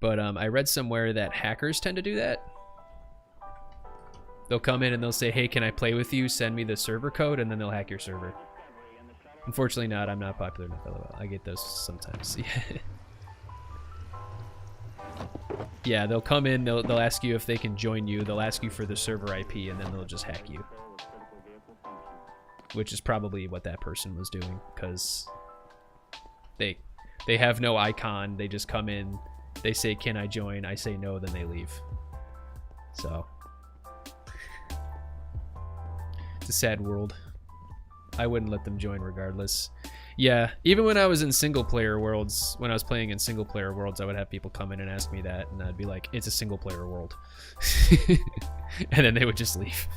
but I read somewhere that hackers tend to do that. They'll come in and they'll say, hey, can I play with you? Send me the server code, and then they'll hack your server. Unfortunately not, I'm not popular enough, LOL. I get those sometimes. Yeah, they'll come in, they'll ask you if they can join you, they'll ask you for the server IP, and then they'll just hack you. Which is probably what that person was doing, because they have no icon, they just come in, they say, can I join? I say no, then they leave. So, it's a sad world. I wouldn't let them join regardless. Yeah, even when I was in single player worlds, when I was playing in single player worlds, I would have people come in and ask me that, and I'd be like, it's a single player world. And then they would just leave.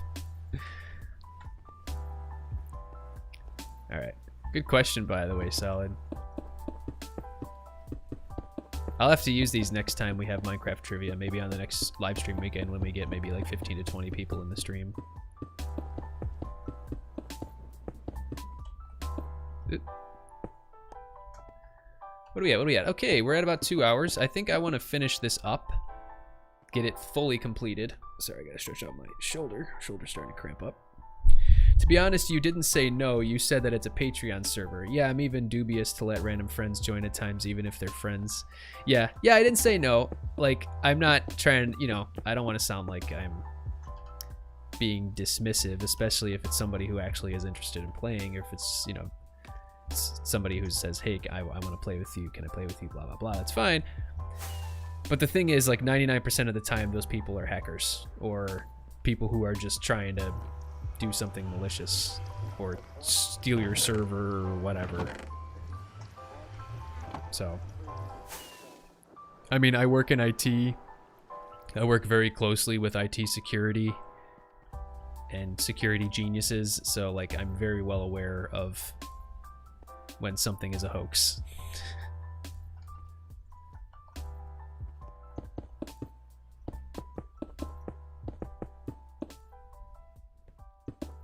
Alright. Good question, by the way, Solid. I'll have to use these next time we have Minecraft trivia, maybe on the next live stream weekend when we get maybe like 15 to 20 people in the stream. What are we at? What are we at? Okay, we're at about 2 hours. I think I want to finish this up. Get it fully completed. Sorry, I gotta stretch out my shoulder. Shoulder's starting to cramp up. To be honest, you didn't say no. You said that it's a Patreon server. Yeah, I'm even dubious to let random friends join at times, even if they're friends. Yeah, I didn't say no. Like, I'm not trying, you know, I don't want to sound like I'm being dismissive, especially if it's somebody who actually is interested in playing, or if it's, you know, somebody who says, hey, I want to play with you, can I play with you, blah blah blah, that's fine. But the thing is, like, 99% of the time those people are hackers or people who are just trying to do something malicious. or steal your server or whatever. So, I mean, I work in IT. I work very closely with IT security and security geniuses, so like I'm very well aware of when something is a hoax.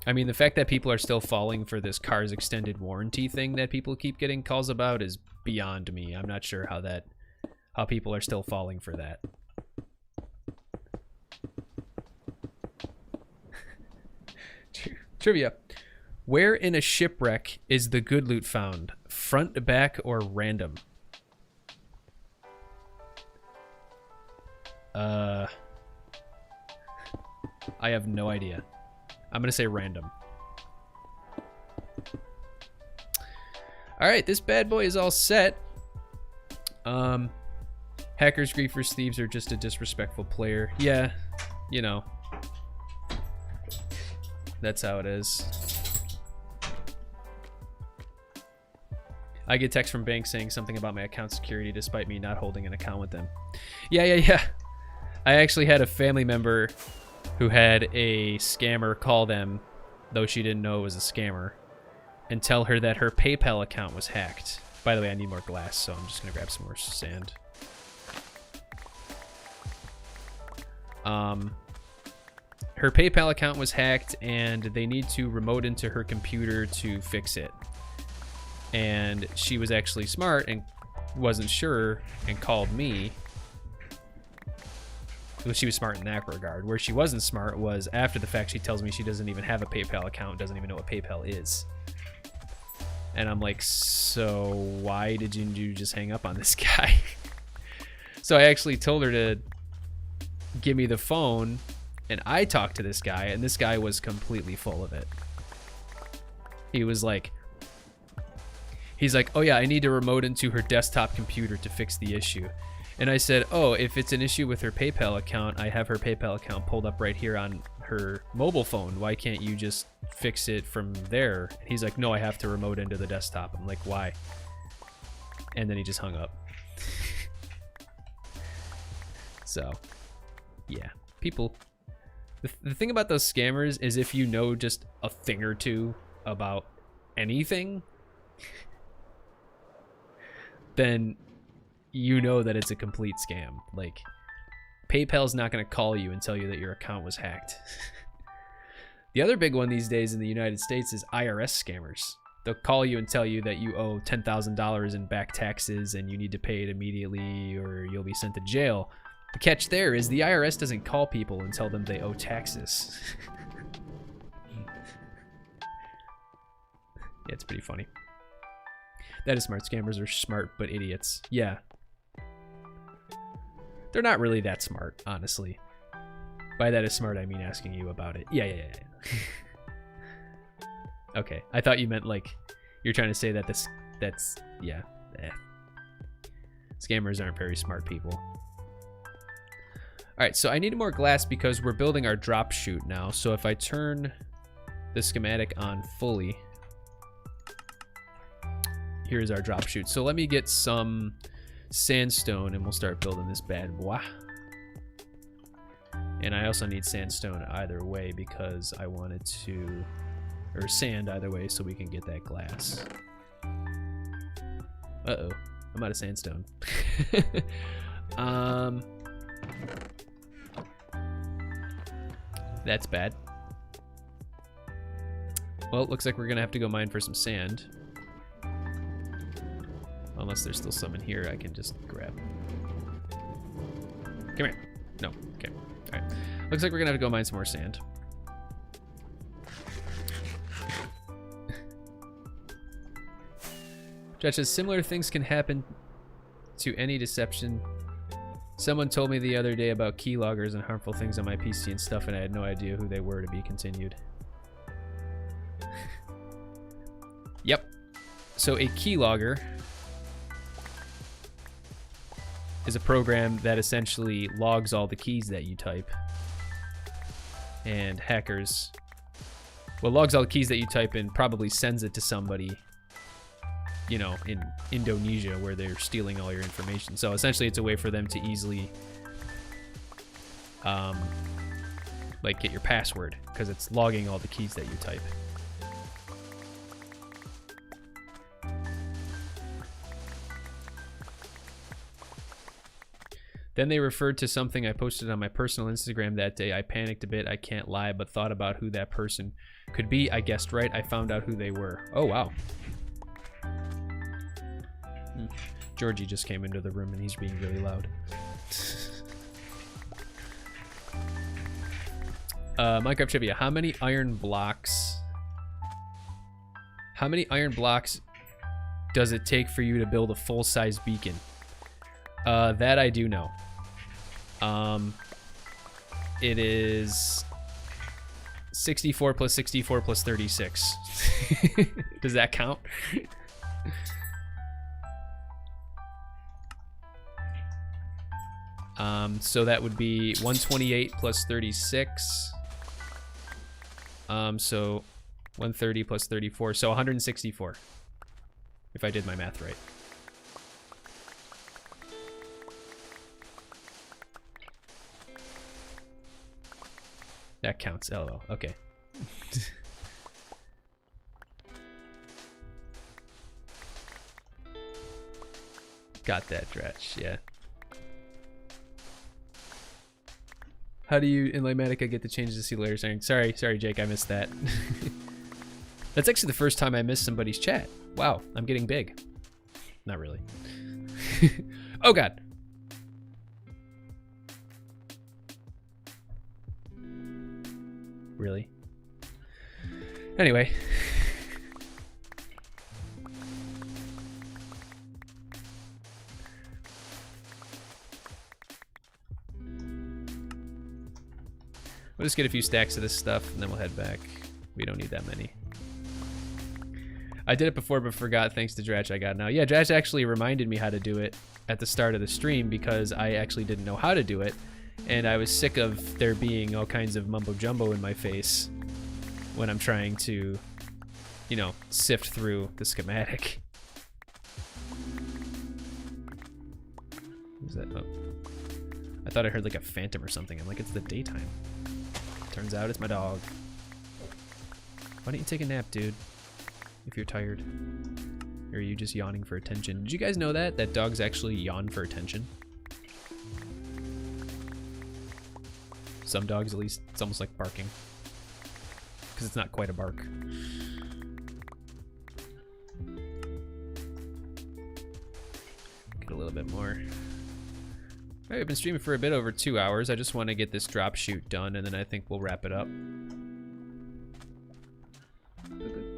I mean, the fact that people are still falling for this car's extended warranty thing that people keep getting calls about is beyond me. I'm not sure how people are still falling for that. Trivia. Where in a shipwreck is the good loot found? Front, back, or random? I have no idea. I'm gonna say random. Alright, this bad boy is all set. Hackers, griefers, thieves are just a disrespectful player. Yeah, you know. That's how it is. I get text from banks saying something about my account security despite me not holding an account with them. Yeah. I actually had a family member who had a scammer call them, though she didn't know it was a scammer, and tell her that her PayPal account was hacked. By the way, I need more glass, so I'm just gonna grab some more sand. Her PayPal account was hacked, and they need to remote into her computer to fix it. And she was actually smart and wasn't sure and called me. Well, she was smart in that regard. Where she wasn't smart was after the fact she tells me she doesn't even have a PayPal account, doesn't even know what PayPal is. And I'm like, so why did you just hang up on this guy? So I actually told her to give me the phone, and I talked to this guy, and this guy was completely full of it. He was like, he's like, oh yeah, I need to remote into her desktop computer to fix the issue. And I said, oh, if it's an issue with her PayPal account, I have her PayPal account pulled up right here on her mobile phone. Why can't you just fix it from there? And he's like, no, I have to remote into the desktop. I'm like, why? And then he just hung up. So, yeah. People, the thing about those scammers is if you know just a thing or two about anything, then you know that it's a complete scam. Like, PayPal's not going to call you and tell you that your account was hacked. The other big one these days in the United States is IRS scammers. They'll call you and tell you that you owe $10,000 in back taxes and you need to pay it immediately or you'll be sent to jail. The catch there is the IRS doesn't call people and tell them they owe taxes. Yeah, it's pretty funny. That is smart. Scammers are smart, but idiots. Yeah. They're not really that smart, honestly. By that is smart, I mean asking you about it. Yeah. Okay, I thought you meant like, you're trying to say that yeah. Scammers aren't very smart people. Alright, so I need more glass because we're building our drop chute now. So if I turn the schematic on fully, here's our drop chute. So let me get some sandstone and we'll start building this bad boy. And I also need sandstone either way because I wanted to, or sand either way so we can get that glass. Uh-oh, I'm out of sandstone. That's bad. Well, it looks like we're gonna have to go mine for some sand. Unless there's still some in here I can just grab. Come here. No, okay. Alright. Looks like we're gonna have to go mine some more sand. Judge says, similar things can happen to any deception. Someone told me the other day about keyloggers and harmful things on my PC and stuff, and I had no idea who they were. To be continued. Yep. So a keylogger is a program that essentially logs all the keys that you type, and hackers Well, logs all the keys that you type in, probably sends it to somebody, you know, in Indonesia where they're stealing all your information. So essentially it's a way for them to easily like get your password, because it's logging all the keys that you type. Then they referred to something I posted on my personal Instagram that day. I panicked a bit, I can't lie, but thought about who that person could be. I guessed right. I found out who they were. Oh, wow. Georgie just came into the room and he's being really loud. Minecraft trivia. How many iron blocks does it take for you to build a full-size beacon? That I do know. It is 64 plus 64 plus 36. Does that count? So that would be 128 plus 36. So 130 plus 34. So 164. If I did my math right. That counts. LOL. Okay. Got that, Dretch. Yeah. How do you in Lymatica get the changes to see later? Sorry, Jake, I missed that. That's actually the first time I missed somebody's chat. Wow, I'm getting big. Not really. Oh God. Really? Anyway. We'll just get a few stacks of this stuff and then we'll head back. We don't need that many. I did it before but forgot thanks to Dratch I got now. Yeah, Dratch actually reminded me how to do it at the start of the stream because I actually didn't know how to do it. And I was sick of there being all kinds of mumbo jumbo in my face when I'm trying to, you know, sift through the schematic. Who's that? Oh. I thought I heard like a phantom or something. I'm like, it's the daytime. Turns out it's my dog. Why don't you take a nap, dude? If you're tired. Or are you just yawning for attention? Did you guys know that? That dogs actually yawn for attention? Some dogs, at least, it's almost like barking. Because it's not quite a bark. Get a little bit more. Alright, we've been streaming for a bit over 2 hours. I just want to get this drop shoot done, and then I think we'll wrap it up.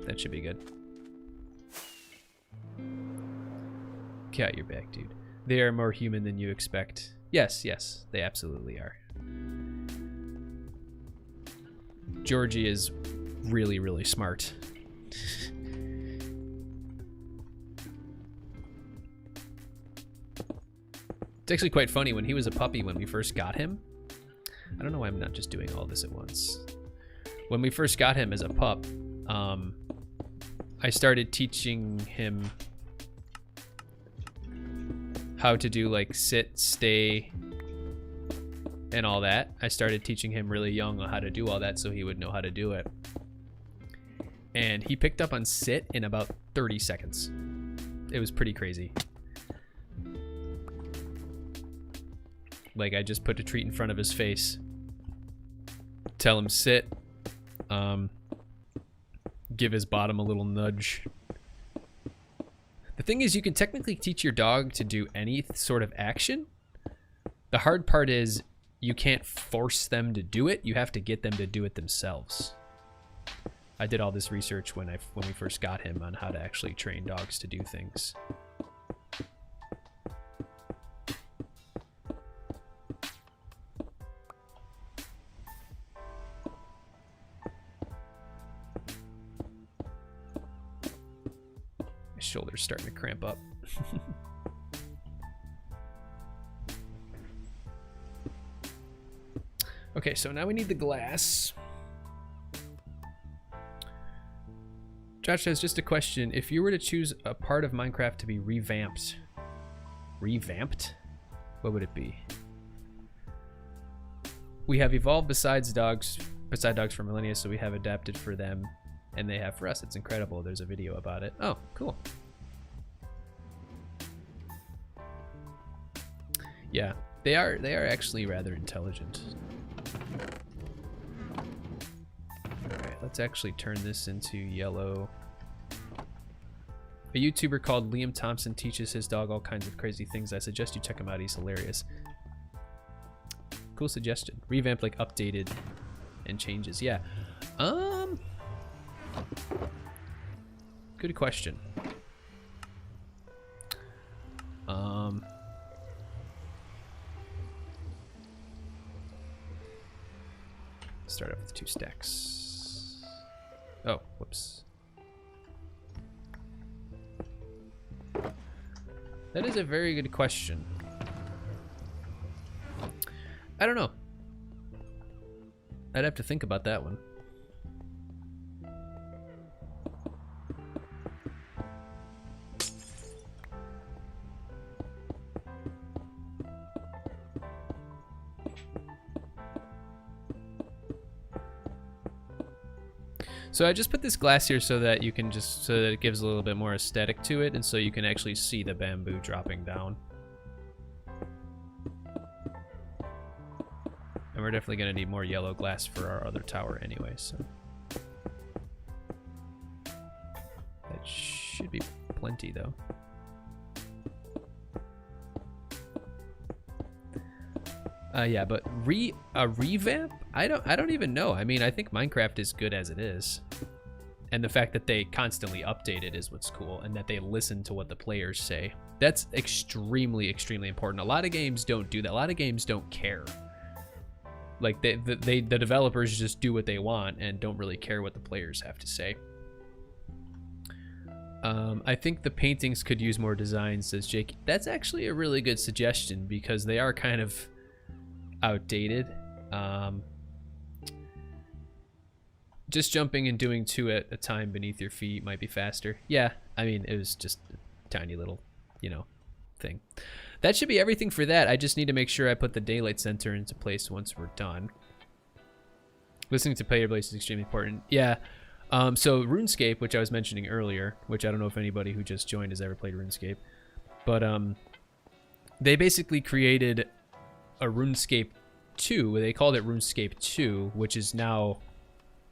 That should be good. Cat, you're back, dude. They are more human than you expect. Yes, yes, they absolutely are. Georgie is really, really smart. It's actually quite funny. When he was a puppy, when we first got him, I don't know why I'm not just doing all this at once. When we first got him as a pup, I started teaching him how to do like sit, stay, and all that. I started teaching him really young on how to do all that so he would know how to do it. And he picked up on sit in about 30 seconds. It was pretty crazy. Like, I just put a treat in front of his face, tell him sit, give his bottom a little nudge. The thing is, you can technically teach your dog to do any sort of action. The hard part is you can't force them to do it. You have to get them to do it themselves. I did all this research when we first got him on how to actually train dogs to do things. Shoulder's starting to cramp up. Okay, so now we need the glass. Josh says, just a question. If you were to choose a part of Minecraft to be revamped, what would it be? We have evolved beside dogs for millennia, so we have adapted for them, and they have for us. It's incredible. There's a video about it. Oh, cool. Yeah, they are actually rather intelligent. Alright, let's actually turn this into yellow. A YouTuber called Liam Thompson teaches his dog all kinds of crazy things. I suggest you check him out. He's hilarious. Cool suggestion. Revamp, like updated and changes. Yeah. Good question. Start off with 2 stacks. Oh, whoops. That is a very good question. I don't know. I'd have to think about that one. So I just put this glass here so that you can so that it gives a little bit more aesthetic to it, and so you can actually see the bamboo dropping down. And we're definitely going to need more yellow glass for our other tower anyway, so that should be plenty though. Yeah, but a revamp? I don't even know. I mean, I think Minecraft is good as it is. And the fact that they constantly update it is what's cool, and that they listen to what the players say. That's extremely, extremely important. A lot of games don't do that. A lot of games don't care. Like, the developers just do what they want and don't really care what the players have to say. I think the paintings could use more design, says Jake. That's actually a really good suggestion, because they are kind of outdated. Just jumping and doing 2 at a time beneath your feet might be faster. Yeah, I mean, it was just a tiny little, thing. That should be everything for that. I just need to make sure I put the daylight center into place once we're done. Listening to player base is extremely important. Yeah. So RuneScape, which I was mentioning earlier, which I don't know if anybody who just joined has ever played RuneScape, but they basically created a RuneScape 2. They called it RuneScape 2, which is now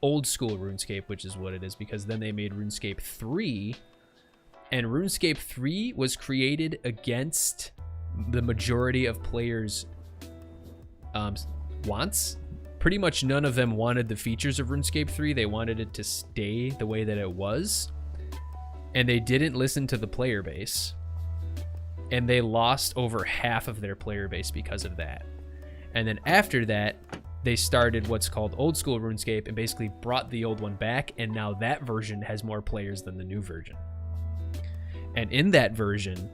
old school RuneScape, which is what it is, because then they made RuneScape 3, and RuneScape 3 was created against the majority of players' wants. Pretty much none of them wanted the features of RuneScape 3. They wanted it to stay the way that it was, and they didn't listen to the player base, and they lost over half of their player base because of that. And then after that, they started what's called old school RuneScape and basically brought the old one back, and now that version has more players than the new version. And in that version,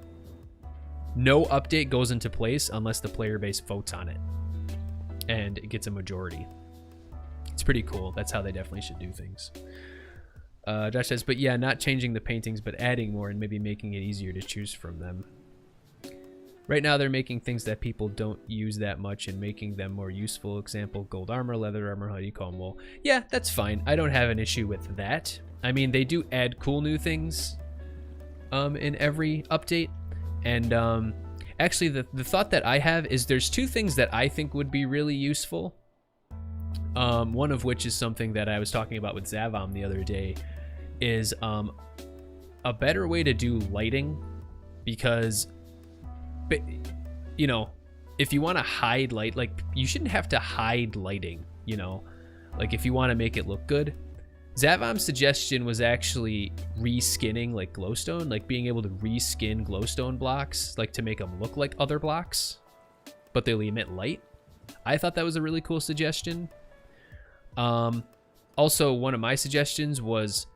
no update goes into place unless the player base votes on it, and it gets a majority. It's pretty cool. That's how they definitely should do things. Josh says, but yeah, not changing the paintings, but adding more and maybe making it easier to choose from them. Right now, they're making things that people don't use that much and making them more useful. Example, gold armor, leather armor, honeycomb wool. Yeah, that's fine. I don't have an issue with that. I mean, they do add cool new things in every update. And actually, the thought that I have is there's 2 things that I think would be really useful. One of which is something that I was talking about with Zavom the other day, is a better way to do lighting, because if you want to hide light, like, you shouldn't have to hide lighting, like, if you want to make it look good. Zavom's suggestion was actually reskinning, like, glowstone, like being able to reskin glowstone blocks, like, to make them look like other blocks, but they'll emit light. I thought that was a really cool suggestion. Also, one of my suggestions was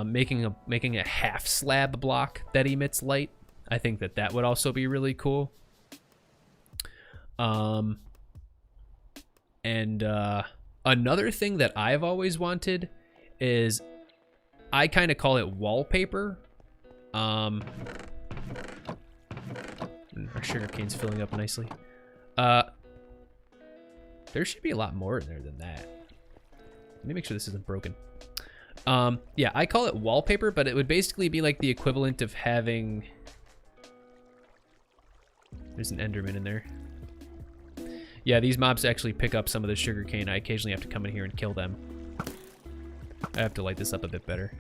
making a half slab block that emits light. I think that would also be really cool. Another thing that I've always wanted is, I kind of call it wallpaper. Our sugar cane's filling up nicely. There should be a lot more in there than that. Let me make sure this isn't broken. Yeah, I call it wallpaper, but it would basically be like the equivalent of having... There's an Enderman in there. Yeah, these mobs actually pick up some of the sugar cane. I occasionally have to come in here and kill them. I have to light this up a bit better.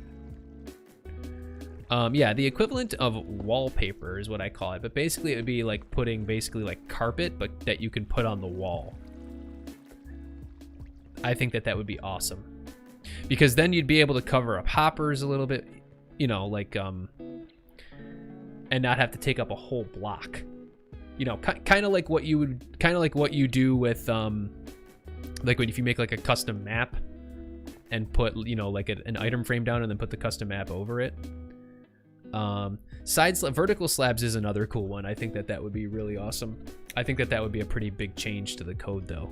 Yeah, the equivalent of wallpaper is what I call it. But basically, it would be like putting basically like carpet, but that you can put on the wall. I think that that would be awesome. Because then you'd be able to cover up hoppers a little bit, you know, like, and not have to take up a whole block. You know, kind of like what you would, kind of like what you do with, like when if you make like a custom map and put, you know, like an item frame down and then put the custom map over it. Vertical slabs is another cool one. I think that that would be really awesome. I think that that would be a pretty big change to the code though.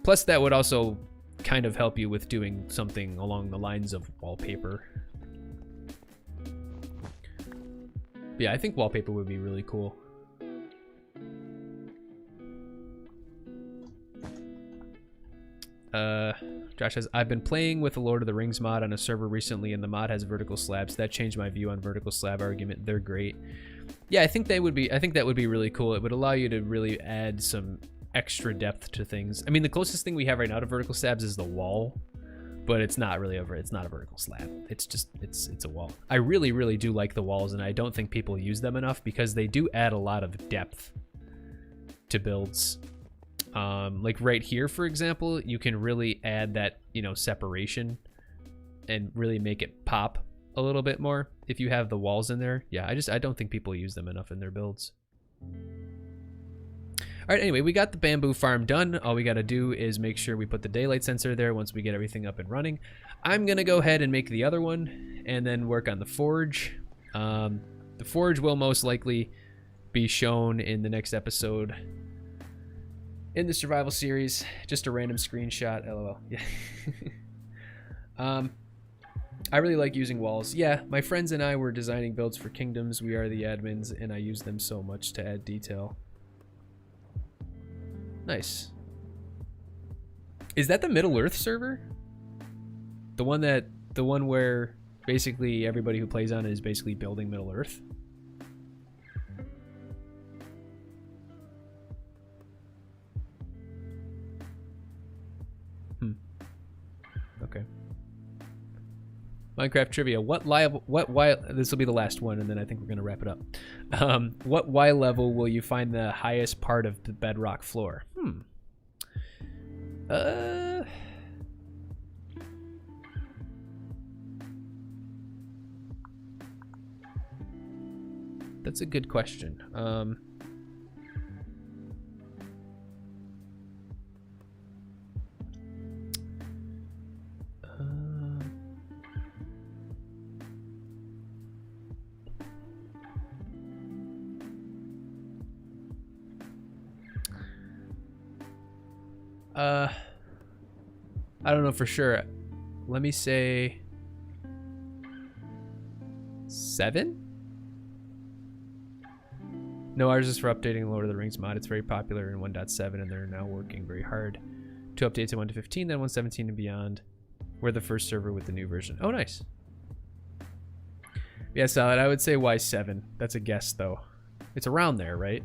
Plus that would also kind of help you with doing something along the lines of wallpaper. Yeah, I think wallpaper would be really cool. Josh says, I've been playing with the Lord of the Rings mod on a server recently, and the mod has vertical slabs. That changed my view on vertical slab argument. They're great. Yeah, I think they would be. I think that would be really cool. It would allow you to really add some extra depth to things. I mean, the closest thing we have right now to vertical slabs is the wall, but it's not really it's not a vertical slab. It's just it's a wall. I really do like the walls, and I don't think people use them enough because they do add a lot of depth to builds. Like right here, for example, you can really add that, you know, separation and really make it pop a little bit more if you have the walls in there. Yeah, I don't think people use them enough in their builds. All right, anyway, we got the bamboo farm done. All we got to do is make sure we put the daylight sensor there once we get everything up and running. I'm going to go ahead and make the other one and then work on the forge. The forge will most likely be shown in the next episode in the survival series. Just a random screenshot, lol. Yeah. I really like using walls. Yeah, my friends and I were designing builds for kingdoms. We are the admins, and I use them so much to add detail. Nice. Is that the Middle Earth server? The one where basically everybody who plays on it is basically building Middle Earth? Okay. Minecraft trivia. This will be the last one, and then I think we're gonna wrap it up. What Y level will you find the highest part of the bedrock floor? That's a good question. I don't know for sure. Let me say 7? No, ours is for updating Lord of the Rings mod. It's very popular in 1.7, and they're now working very hard to update to 1.15, then 1.17 and beyond. We're the first server with the new version. Oh, nice. Yeah, Salad, I would say Y7. That's a guess, though. It's around there, right?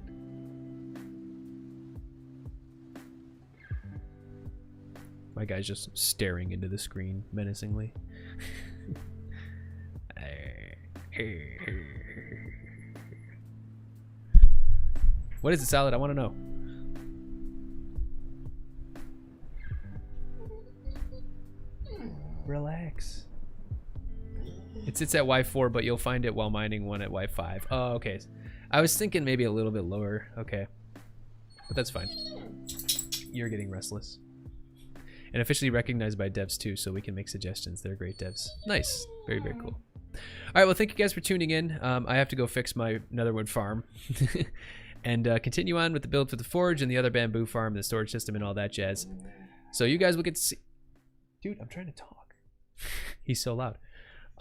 My guy's just staring into the screen menacingly. What is it, Salad? I want to know. Relax. It sits at Y4, but you'll find it while mining one at Y5. Oh, okay. I was thinking maybe a little bit lower. Okay. But that's fine. You're getting restless. And officially recognized by devs too, so we can make suggestions. They're great devs. Nice. Very, very cool. All right, well, thank you guys for tuning in. I have to go fix my Netherwood farm. And continue on with the build for the forge and the other bamboo farm, the storage system, and all that jazz. So you guys will get to see... Dude, I'm trying to talk. He's so loud.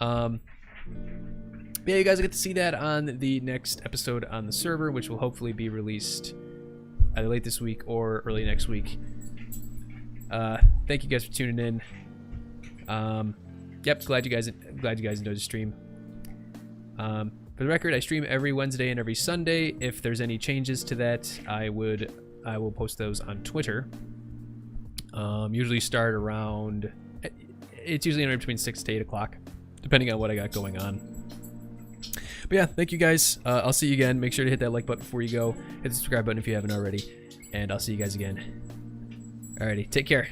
Yeah, you guys will get to see that on the next episode on the server, which will hopefully be released either late this week or early next week. Thank you guys for tuning in. Yep, glad you guys enjoyed the stream. For the record, I stream every Wednesday and every Sunday. If there's any changes to that, I will post those on Twitter. Usually start around, it's usually anywhere between 6 to 8 o'clock, depending on what I got going on. But yeah, thank you guys. I'll see you again. Make sure to hit that like button before you go. Hit the subscribe button if you haven't already. And I'll see you guys again. Alrighty, take care.